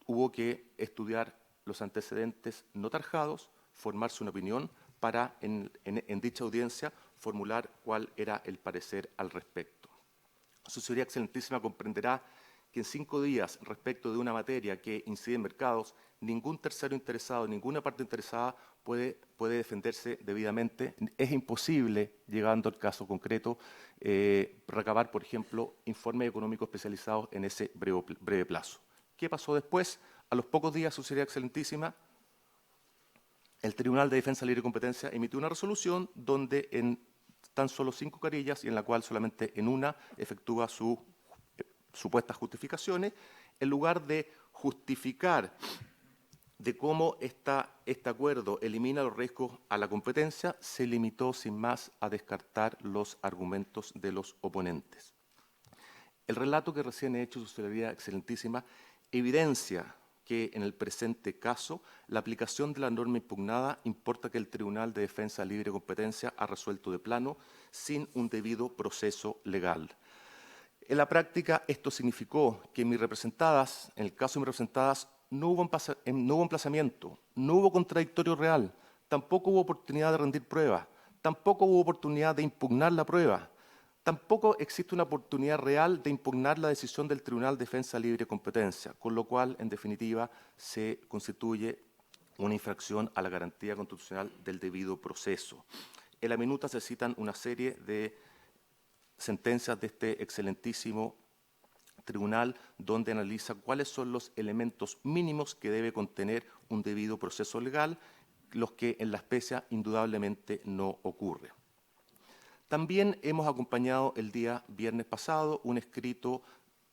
hubo que estudiar los antecedentes no tarjados, formarse una opinión, para, en dicha audiencia, formular cuál era el parecer al respecto. Su Señoría Excelentísima comprenderá que en 5 días, respecto de una materia que incide en mercados, ningún tercero interesado, ninguna parte interesada puede defenderse debidamente. Es imposible, llegando al caso concreto, recabar, por ejemplo, informes económicos especializados en ese breve plazo. ¿Qué pasó después? A los pocos días, Su Señoría Excelentísima, el Tribunal de Defensa Libre y Competencia emitió una resolución donde en tan solo 5 querellas y en la cual solamente en una efectúa sus supuestas justificaciones, en lugar de justificar de cómo este acuerdo elimina los riesgos a la competencia, se limitó sin más a descartar los argumentos de los oponentes. El relato que recién he hecho, Su Señoría Excelentísima, evidencia que en el presente caso la aplicación de la norma impugnada importa que el Tribunal de Defensa Libre y Competencia ha resuelto de plano sin un debido proceso legal. En la práctica, esto significó que en el caso de mis representadas, no hubo emplazamiento, no hubo contradictorio real, tampoco hubo oportunidad de rendir pruebas, tampoco hubo oportunidad de impugnar la prueba, tampoco existe una oportunidad real de impugnar la decisión del Tribunal de Defensa Libre y Competencia, con lo cual, en definitiva, se constituye una infracción a la garantía constitucional del debido proceso. En la minuta se citan una serie de sentencias de este excelentísimo tribunal donde analiza cuáles son los elementos mínimos que debe contener un debido proceso legal, los que en la especie indudablemente no ocurre. También hemos acompañado el día viernes pasado un escrito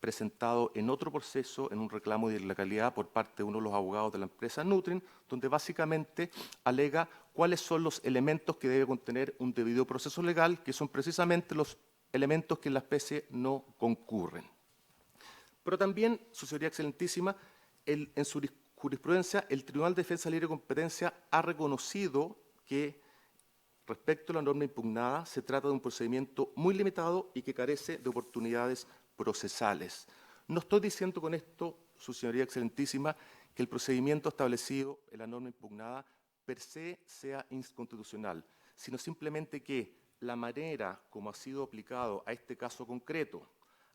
presentado en otro proceso, en un reclamo de ilegalidad por parte de uno de los abogados de la empresa Nutrin, donde básicamente alega cuáles son los elementos que debe contener un debido proceso legal, que son precisamente los elementos que en la especie no concurren. Pero también, Su Señoría Excelentísima, en su jurisprudencia, el Tribunal de Defensa Libre y Competencia ha reconocido que respecto a la norma impugnada se trata de un procedimiento muy limitado y que carece de oportunidades procesales. No estoy diciendo con esto, Su Señoría Excelentísima, que el procedimiento establecido en la norma impugnada per se sea inconstitucional, sino simplemente que la manera como ha sido aplicado a este caso concreto,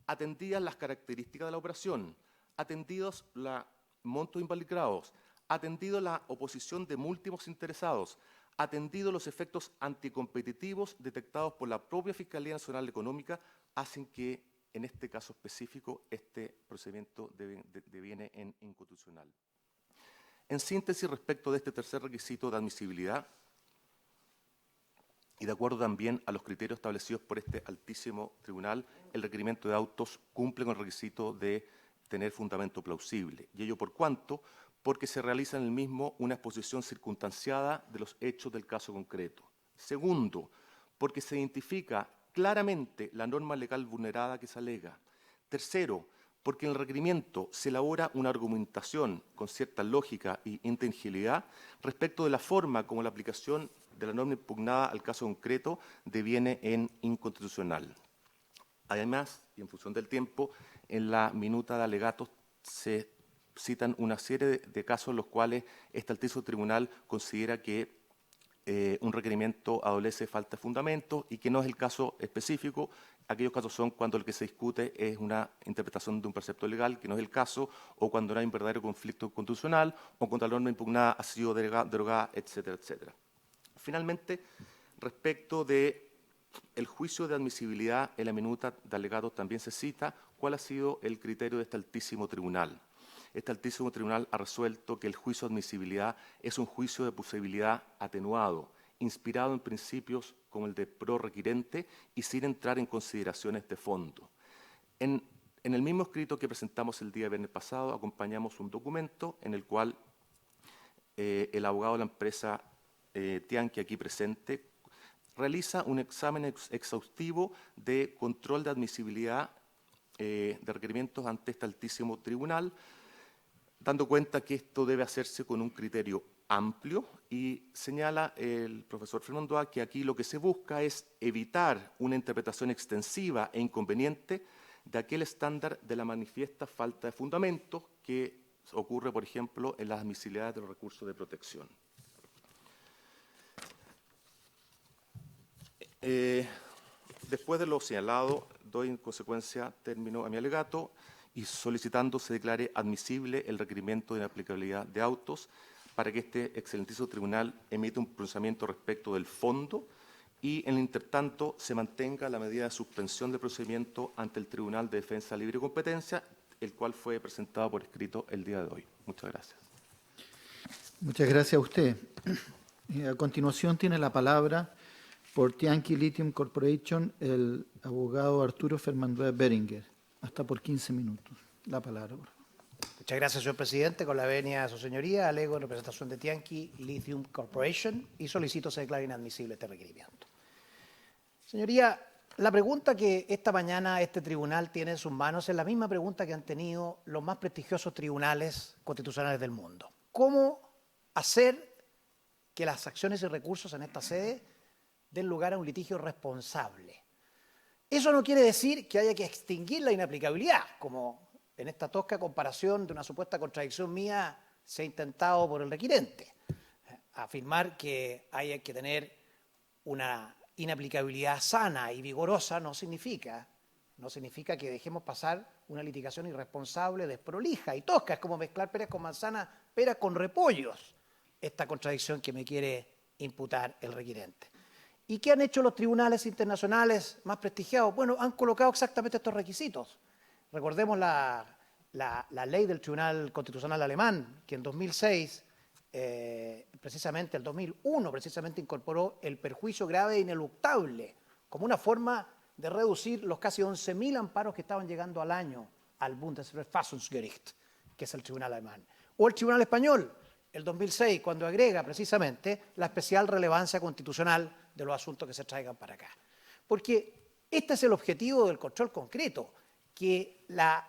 atendidas las características de la operación, atendidos los montos involucrados, atendido la oposición de múltiples interesados, atendido los efectos anticompetitivos detectados por la propia Fiscalía Nacional Económica, hacen que, en este caso específico, este procedimiento deviene inconstitucional. En síntesis, respecto de este tercer requisito de admisibilidad, y de acuerdo también a los criterios establecidos por este altísimo tribunal, el requerimiento de autos cumple con el requisito de tener fundamento plausible. Y ello por cuánto, porque se realiza en el mismo una exposición circunstanciada de los hechos del caso concreto. Segundo, porque se identifica claramente la norma legal vulnerada que se alega. Tercero, porque en el requerimiento se elabora una argumentación con cierta lógica e inteligibilidad respecto de la forma como la aplicación de la norma impugnada al caso concreto deviene inconstitucional. Además, y en función del tiempo, en la minuta de alegatos se citan una serie de casos en los cuales este altísimo tribunal considera que un requerimiento adolece de falta de fundamento y que no es el caso específico. Aquellos casos son cuando lo que se discute es una interpretación de un precepto legal, que no es el caso, o cuando no hay un verdadero conflicto constitucional, o cuando la norma impugnada ha sido derogada, etcétera, etcétera. Finalmente, respecto del juicio de admisibilidad, en la minuta de alegatos también se cita cuál ha sido el criterio de este altísimo tribunal. Este altísimo tribunal ha resuelto que el juicio de admisibilidad es un juicio de posibilidad atenuado, inspirado en principios como el de pro requirente y sin entrar en consideraciones de fondo. En el mismo escrito que presentamos el día viernes pasado, acompañamos un documento en el cual el abogado de la empresa Tianqi, aquí presente, realiza un examen exhaustivo de control de admisibilidad de requerimientos ante este altísimo tribunal, dando cuenta que esto debe hacerse con un criterio amplio y señala el profesor Fernando A. que aquí lo que se busca es evitar una interpretación extensiva e inconveniente de aquel estándar de la manifiesta falta de fundamento que ocurre, por ejemplo, en las admisibilidades de los recursos de protección. Después de lo señalado, doy en consecuencia término a mi alegato y solicitando se declare admisible el requerimiento de inaplicabilidad de autos para que este excelentísimo tribunal emita un pronunciamiento respecto del fondo y, en el intertanto, se mantenga la medida de suspensión del procedimiento ante el Tribunal de Defensa Libre y Competencia, el cual fue presentado por escrito el día de hoy. Muchas gracias. Muchas gracias a usted. A continuación tiene la palabra por Tianqi Lithium Corporation el abogado Arturo Fernández Beringer. Hasta por 15 minutos. La palabra, por favor. Muchas gracias, señor presidente. Con la venia de su señoría, alego en representación de Tianqi Lithium Corporation y solicito se declare inadmisible este requerimiento. Señoría, la pregunta que esta mañana este tribunal tiene en sus manos es la misma pregunta que han tenido los más prestigiosos tribunales constitucionales del mundo. ¿Cómo hacer que las acciones y recursos en esta sede den lugar a un litigio responsable? Eso no quiere decir que haya que extinguir la inaplicabilidad, como en esta tosca comparación de una supuesta contradicción mía se ha intentado por el requirente. Afirmar que haya que tener una inaplicabilidad sana y vigorosa no significa que dejemos pasar una litigación irresponsable, desprolija y tosca. Es como mezclar peras con manzanas, peras con repollos, esta contradicción que me quiere imputar el requirente. ¿Y qué han hecho los tribunales internacionales más prestigiados? Bueno, han colocado exactamente estos requisitos. Recordemos la ley del Tribunal Constitucional Alemán, que en 2006, precisamente el 2001, precisamente incorporó el perjuicio grave e ineluctable como una forma de reducir los casi 11.000 amparos que estaban llegando al año al Bundesverfassungsgericht, que es el tribunal alemán. O el Tribunal Español, el 2006, cuando agrega precisamente la especial relevancia constitucional de los asuntos que se traigan para acá. Porque este es el objetivo del control concreto, que la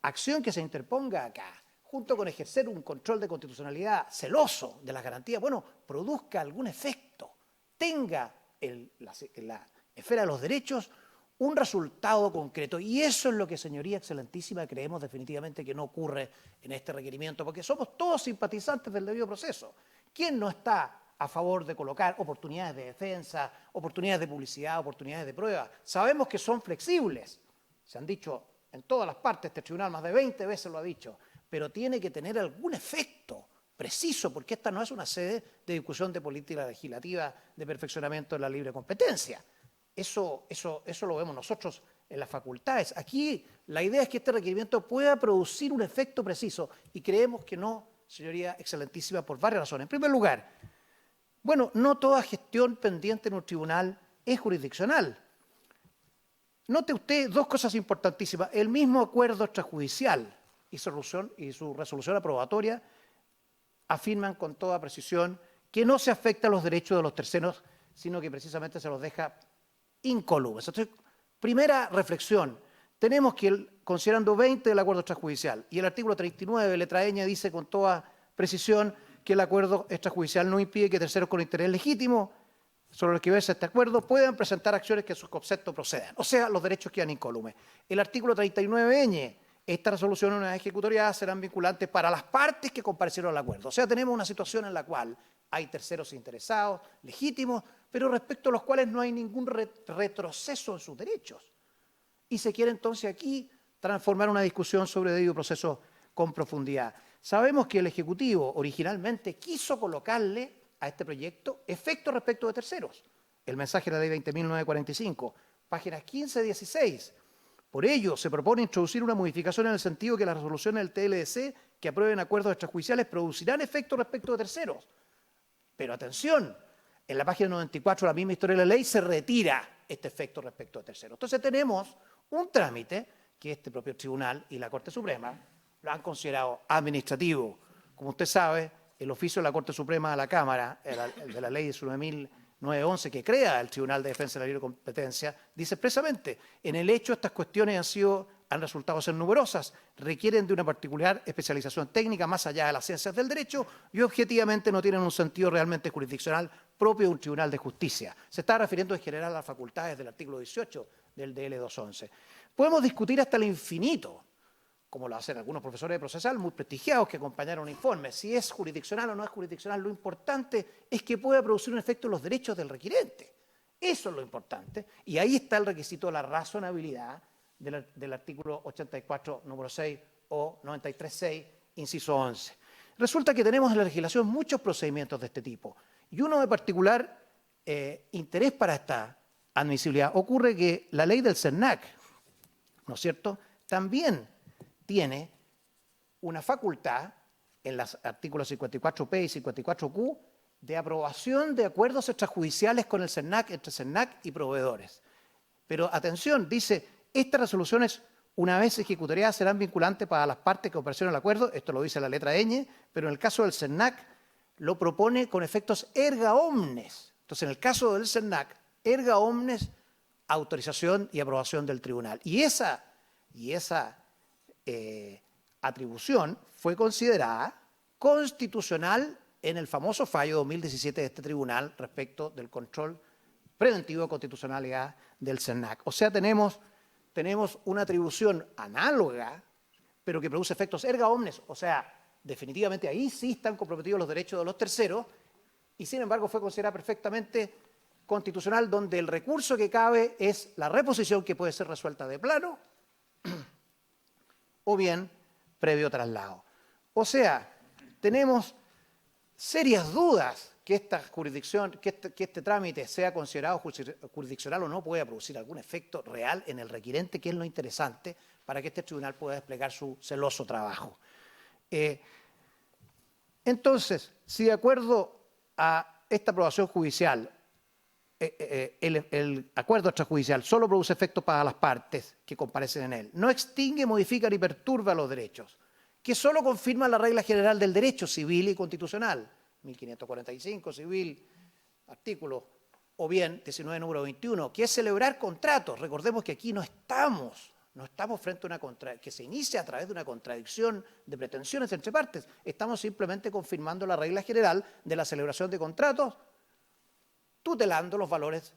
acción que se interponga acá, junto con ejercer un control de constitucionalidad celoso de las garantías, bueno, produzca algún efecto, tenga en la esfera de los derechos un resultado concreto. Y eso es lo que, señoría excelentísima, creemos definitivamente que no ocurre en este requerimiento, porque somos todos simpatizantes del debido proceso. ¿Quién no está a favor de colocar oportunidades de defensa, oportunidades de publicidad, oportunidades de prueba? Sabemos que son flexibles. Se han dicho en todas las partes, este tribunal más de 20 veces lo ha dicho, pero tiene que tener algún efecto preciso, porque esta no es una sede de discusión de política legislativa, de perfeccionamiento de la libre competencia. Eso lo vemos nosotros en las facultades. Aquí la idea es que este requerimiento pueda producir un efecto preciso y creemos que no, señoría excelentísima, por varias razones. En primer lugar, bueno, no toda gestión pendiente en un tribunal es jurisdiccional. Note usted dos cosas importantísimas. El mismo acuerdo extrajudicial y su resolución aprobatoria afirman con toda precisión que no se afecta a los derechos de los terceros, sino que precisamente se los deja incólumes. Entonces, primera reflexión, tenemos que, considerando 20 del acuerdo extrajudicial y el artículo 39, letra ñ, dice con toda precisión que el acuerdo extrajudicial no impide que terceros con interés legítimo sobre los que versa este acuerdo puedan presentar acciones que en su concepto procedan. O sea, los derechos quedan incólumes. El artículo 39ñ, esta resolución una vez ejecutoriada serán vinculantes para las partes que comparecieron al acuerdo. O sea, tenemos una situación en la cual hay terceros interesados, legítimos, pero respecto a los cuales no hay ningún retroceso en sus derechos. Y se quiere entonces aquí transformar una discusión sobre debido proceso con profundidad. Sabemos que el Ejecutivo originalmente quiso colocarle a este proyecto efectos respecto de terceros. El mensaje de la ley 20.945, páginas 15 y 16. Por ello, se propone introducir una modificación en el sentido que las resoluciones del TLC que aprueben acuerdos extrajudiciales producirán efectos respecto de terceros. Pero atención, en la página 94 de la misma historia de la ley se retira este efecto respecto de terceros. Entonces tenemos un trámite que este propio tribunal y la Corte Suprema lo han considerado administrativo. Como usted sabe, el oficio de la Corte Suprema a la Cámara, de la ley 19.911 que crea el Tribunal de Defensa de la Libre Competencia, dice expresamente, en el hecho estas cuestiones han resultado ser numerosas, requieren de una particular especialización técnica más allá de las ciencias del derecho y objetivamente no tienen un sentido realmente jurisdiccional propio de un tribunal de justicia. Se está refiriendo en general a las facultades del artículo 18 del DL 211. Podemos discutir hasta el infinito, como lo hacen algunos profesores de procesal muy prestigiados que acompañaron un informe, si es jurisdiccional o no es jurisdiccional. Lo importante es que pueda producir un efecto en los derechos del requirente. Eso es lo importante. Y ahí está el requisito de la razonabilidad del artículo 84, número 6 o 93.6, inciso 11. Resulta que tenemos en la legislación muchos procedimientos de este tipo. Y uno de particular interés para esta admisibilidad ocurre que la ley del CERNAC, ¿no es cierto?, también tiene una facultad en los artículos 54P y 54Q de aprobación de acuerdos extrajudiciales con el CERNAC, entre CERNAC y proveedores. Pero atención, dice, estas resoluciones, una vez ejecutadas, serán vinculantes para las partes que operacionan el acuerdo, esto lo dice la letra ñ, pero en el caso del CERNAC lo propone con efectos erga omnes. Entonces, en el caso del CERNAC, erga omnes, autorización y aprobación del tribunal. Y esa atribución fue considerada constitucional en el famoso fallo 2017 de este tribunal respecto del control preventivo de constitucionalidad del CERNAC. O sea, tenemos una atribución análoga, pero que produce efectos erga omnes. O sea, definitivamente ahí sí están comprometidos los derechos de los terceros y, sin embargo, fue considerada perfectamente constitucional, donde el recurso que cabe es la reposición que puede ser resuelta de plano o bien previo traslado. O sea, tenemos serias dudas que esta jurisdicción, que este trámite sea considerado jurisdiccional o no, pueda producir algún efecto real en el requirente, que es lo interesante para que este tribunal pueda desplegar su celoso trabajo. Entonces, si de acuerdo a esta aprobación judicial, el acuerdo extrajudicial solo produce efectos para las partes que comparecen en él, no extingue, modifica ni perturba los derechos, que solo confirma la regla general del derecho civil y constitucional, 1545 civil, artículo, o bien 19 número 21, que es celebrar contratos. Recordemos que aquí no estamos frente a una contradicción, que se inicia a través de una contradicción de pretensiones entre partes. Estamos simplemente confirmando la regla general de la celebración de contratos, tutelando los valores,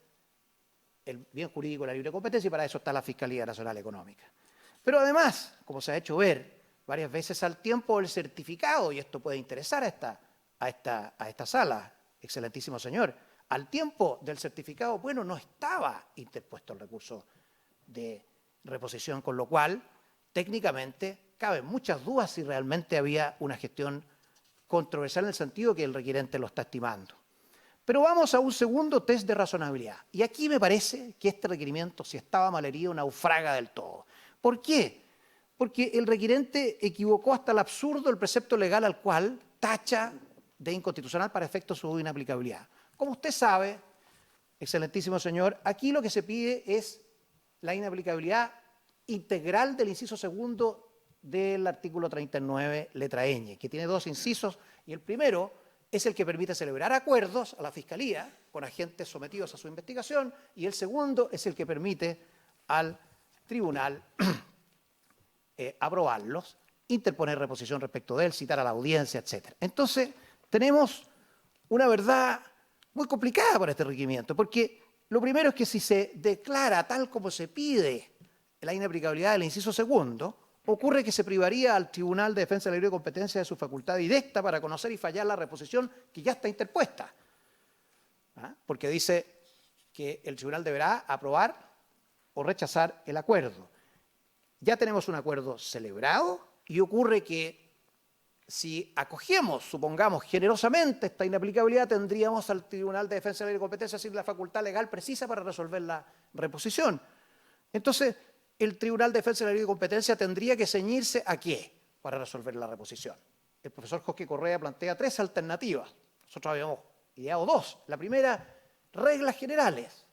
el bien jurídico y la libre competencia, y para eso está la Fiscalía Nacional Económica. Pero además, como se ha hecho ver varias veces, al tiempo del certificado, y esto puede interesar a esta sala, excelentísimo señor, al tiempo del certificado, bueno, no estaba interpuesto el recurso de reposición, con lo cual, técnicamente, caben muchas dudas si realmente había una gestión controversial en el sentido que el requirente lo está estimando. Pero vamos a un segundo test de razonabilidad. Y aquí me parece que este requerimiento, si estaba mal herido, naufraga del todo. ¿Por qué? Porque el requirente equivocó hasta el absurdo el precepto legal al cual tacha de inconstitucional para efectos de su inaplicabilidad. Como usted sabe, excelentísimo señor, aquí lo que se pide es la inaplicabilidad integral del inciso segundo del artículo 39, letra ñ, que tiene dos incisos, y el primero es el que permite celebrar acuerdos a la Fiscalía con agentes sometidos a su investigación, y el segundo es el que permite al tribunal aprobarlos, interponer reposición respecto de él, citar a la audiencia, etc. Entonces, tenemos una verdad muy complicada para este requerimiento, porque lo primero es que si se declara tal como se pide la inaplicabilidad del inciso segundo, ocurre que se privaría al Tribunal de Defensa de la Libre Competencia de su facultad directa para conocer y fallar la reposición que ya está interpuesta. Porque dice que el tribunal deberá aprobar o rechazar el acuerdo. Ya tenemos un acuerdo celebrado y ocurre que si acogemos, supongamos, generosamente esta inaplicabilidad, tendríamos al Tribunal de Defensa de la Libre Competencia sin la facultad legal precisa para resolver la reposición. Entonces, el Tribunal de Defensa de la Libre Competencia tendría que ceñirse ¿a qué? Para resolver la reposición. El profesor José Correa plantea tres alternativas. Nosotros habíamos ideado dos. La primera, reglas generales.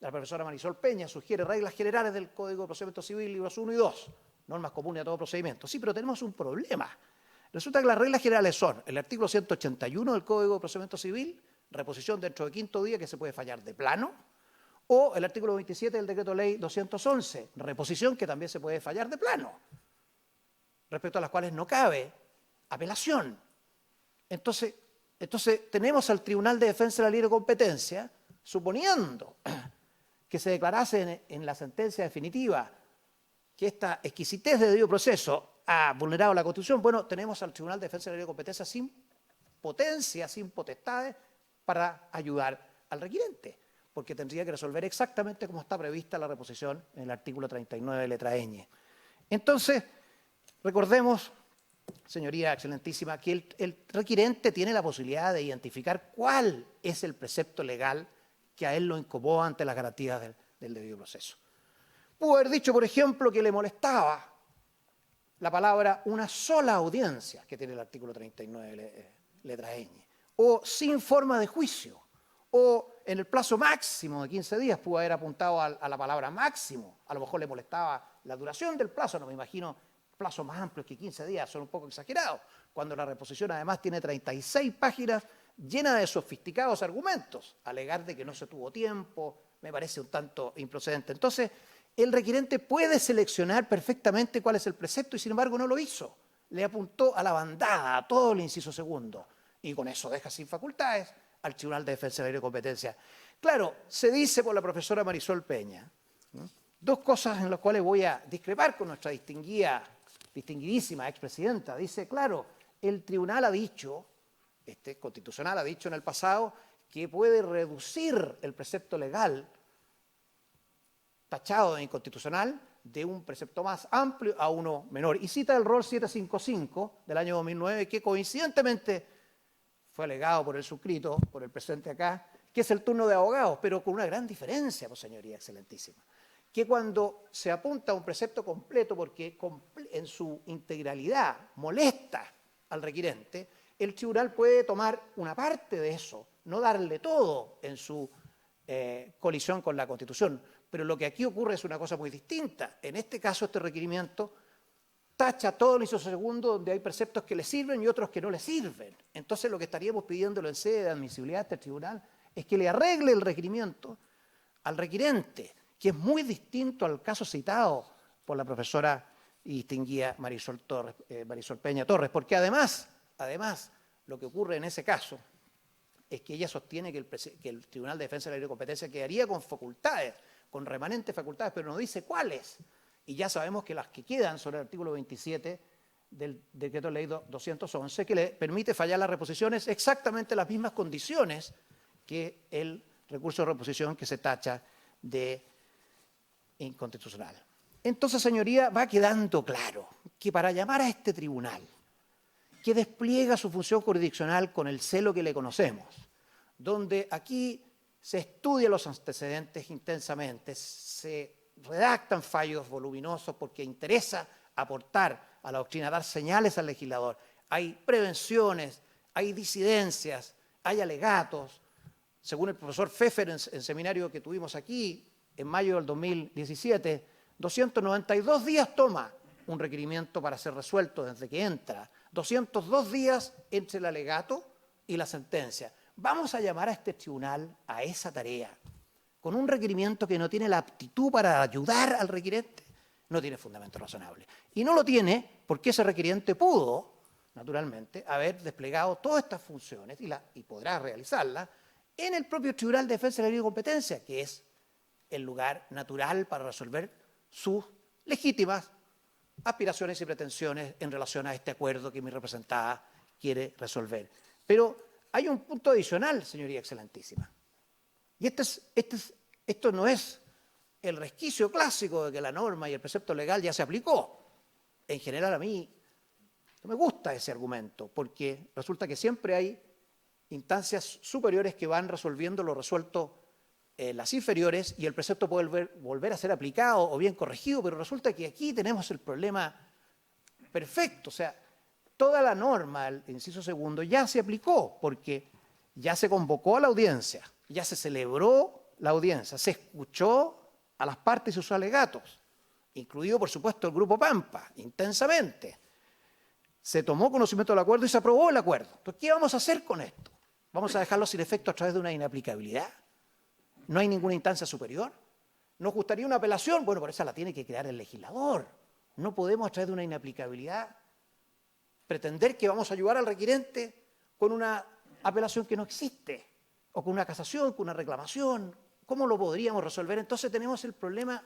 La profesora Marisol Peña sugiere reglas generales del Código de Procedimiento Civil, libros 1 y 2, normas comunes a todo procedimiento. Sí, pero tenemos un problema. Resulta que las reglas generales son el artículo 181 del Código de Procedimiento Civil, reposición dentro de 5º día que se puede fallar de plano, o el artículo 27 del Decreto Ley 211, reposición que también se puede fallar de plano, respecto a las cuales no cabe apelación. Entonces tenemos al Tribunal de Defensa de la Libre Competencia, suponiendo que se declarase en la sentencia definitiva que esta exquisitez de debido proceso ha vulnerado la Constitución, bueno, tenemos al Tribunal de Defensa de la Libre Competencia sin potencia, sin potestades para ayudar al requirente. porque tendría que resolver exactamente como está prevista la reposición en el artículo 39, letra ñ. Entonces, recordemos, señoría excelentísima, que el requirente tiene la posibilidad de identificar cuál es el precepto legal que a él lo incomoda ante las garantías del debido proceso. Pudo haber dicho, por ejemplo, que le molestaba la palabra una sola audiencia, que tiene el artículo 39, letra ñ, o sin forma de juicio, o en el plazo máximo de 15 días, pudo haber apuntado a la palabra máximo. A lo mejor le molestaba la duración del plazo, no me imagino plazos más amplios que 15 días, son un poco exagerados, cuando la reposición además tiene 36 páginas llenas de sofisticados argumentos. Alegar de que no se tuvo tiempo me parece un tanto improcedente. Entonces, el requirente puede seleccionar perfectamente cuál es el precepto y sin embargo no lo hizo. Le apuntó a la bandada, a todo el inciso segundo, y con eso deja sin facultades al Tribunal de Defensa de la Libre Competencia. Claro, se dice por la profesora Marisol Peña, ¿no?, dos cosas en las cuales voy a discrepar con nuestra distinguidísima expresidenta. Dice, claro, el tribunal ha dicho, constitucional ha dicho en el pasado, que puede reducir el precepto legal tachado de inconstitucional de un precepto más amplio a uno menor. Y cita el rol 755 del año 2009, que coincidentemente fue alegado por el suscrito, por el presente acá, que es el turno de abogados, pero con una gran diferencia, pues, señoría excelentísima, que cuando se apunta a un precepto completo porque en su integralidad molesta al requirente, el tribunal puede tomar una parte de eso, no darle todo en su colisión con la Constitución. Pero lo que aquí ocurre es una cosa muy distinta. En este caso, este requerimiento tacha todo el inciso segundo donde hay preceptos que le sirven y otros que no le sirven. Entonces, lo que estaríamos pidiéndolo en sede de admisibilidad a este tribunal es que le arregle el requerimiento al requirente, que es muy distinto al caso citado por la profesora y distinguida Marisol Peña Torres, porque además, lo que ocurre en ese caso es que ella sostiene que el Tribunal de Defensa de la Libre Competencia quedaría con facultades, con remanentes facultades, pero no dice cuáles. Y ya sabemos que las que quedan son el artículo 27 del Decreto de Ley 211, que le permite fallar las reposiciones exactamente en las mismas condiciones que el recurso de reposición que se tacha de inconstitucional. Entonces, señoría, va quedando claro que para llamar a este tribunal, que despliega su función jurisdiccional con el celo que le conocemos, donde aquí se estudian los antecedentes intensamente, se redactan fallos voluminosos porque interesa aportar a la doctrina, dar señales al legislador, hay prevenciones, hay disidencias, hay alegatos. Según el profesor Pfeffer en seminario que tuvimos aquí en mayo del 2017, 292 días toma un requerimiento para ser resuelto desde que entra, 202 días entre el alegato y la sentencia. Vamos a llamar a este tribunal a esa tarea, con un requerimiento que no tiene la aptitud para ayudar al requirente, no tiene fundamento razonable. Y no lo tiene porque ese requirente pudo, naturalmente, haber desplegado todas estas funciones y podrá realizarlas en el propio Tribunal de Defensa de la Libre Competencia, que es el lugar natural para resolver sus legítimas aspiraciones y pretensiones en relación a este acuerdo que mi representada quiere resolver. Pero hay un punto adicional, señoría excelentísima. Y esto no es el resquicio clásico de que la norma y el precepto legal ya se aplicó. En general, a mí no me gusta ese argumento, porque resulta que siempre hay instancias superiores que van resolviendo lo resuelto en las inferiores y el precepto puede volver a ser aplicado o bien corregido, pero resulta que aquí tenemos el problema perfecto. O sea, toda la norma, el inciso segundo, ya se aplicó porque ya se convocó a la audiencia, ya se celebró la audiencia, se escuchó a las partes y sus alegatos, incluido, por supuesto, el Grupo Pampa, intensamente. Se tomó conocimiento del acuerdo y se aprobó el acuerdo. Entonces, ¿qué vamos a hacer con esto? ¿Vamos a dejarlo sin efecto a través de una inaplicabilidad? ¿No hay ninguna instancia superior? ¿Nos gustaría una apelación? Bueno, por esa la tiene que crear el legislador. No podemos a través de una inaplicabilidad pretender que vamos a ayudar al requirente con una apelación que no existe, o con una casación, con una reclamación. ¿Cómo lo podríamos resolver? Entonces tenemos el problema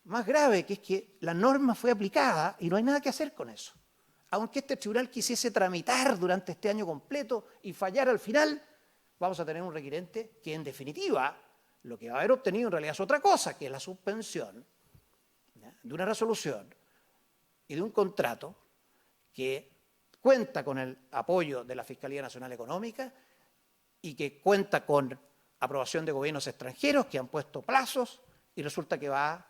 más grave, que es que la norma fue aplicada y no hay nada que hacer con eso. Aunque este tribunal quisiese tramitar durante este año completo y fallar al final, vamos a tener un requirente que en definitiva lo que va a haber obtenido en realidad es otra cosa, que es la suspensión, ¿ya?, de una resolución y de un contrato que cuenta con el apoyo de la Fiscalía Nacional Económica y que cuenta con aprobación de gobiernos extranjeros que han puesto plazos y resulta que va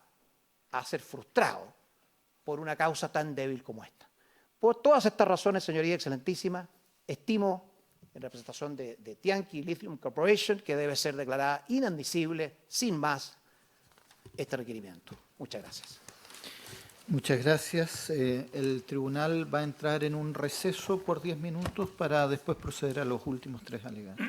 a ser frustrado por una causa tan débil como esta. Por todas estas razones, señoría excelentísima, estimo en representación de Tianqi Lithium Corporation que debe ser declarada inadmisible sin más este requerimiento. Muchas gracias. Muchas gracias. El tribunal va a entrar en un receso por 10 minutos para después proceder a los últimos 3 alegatos.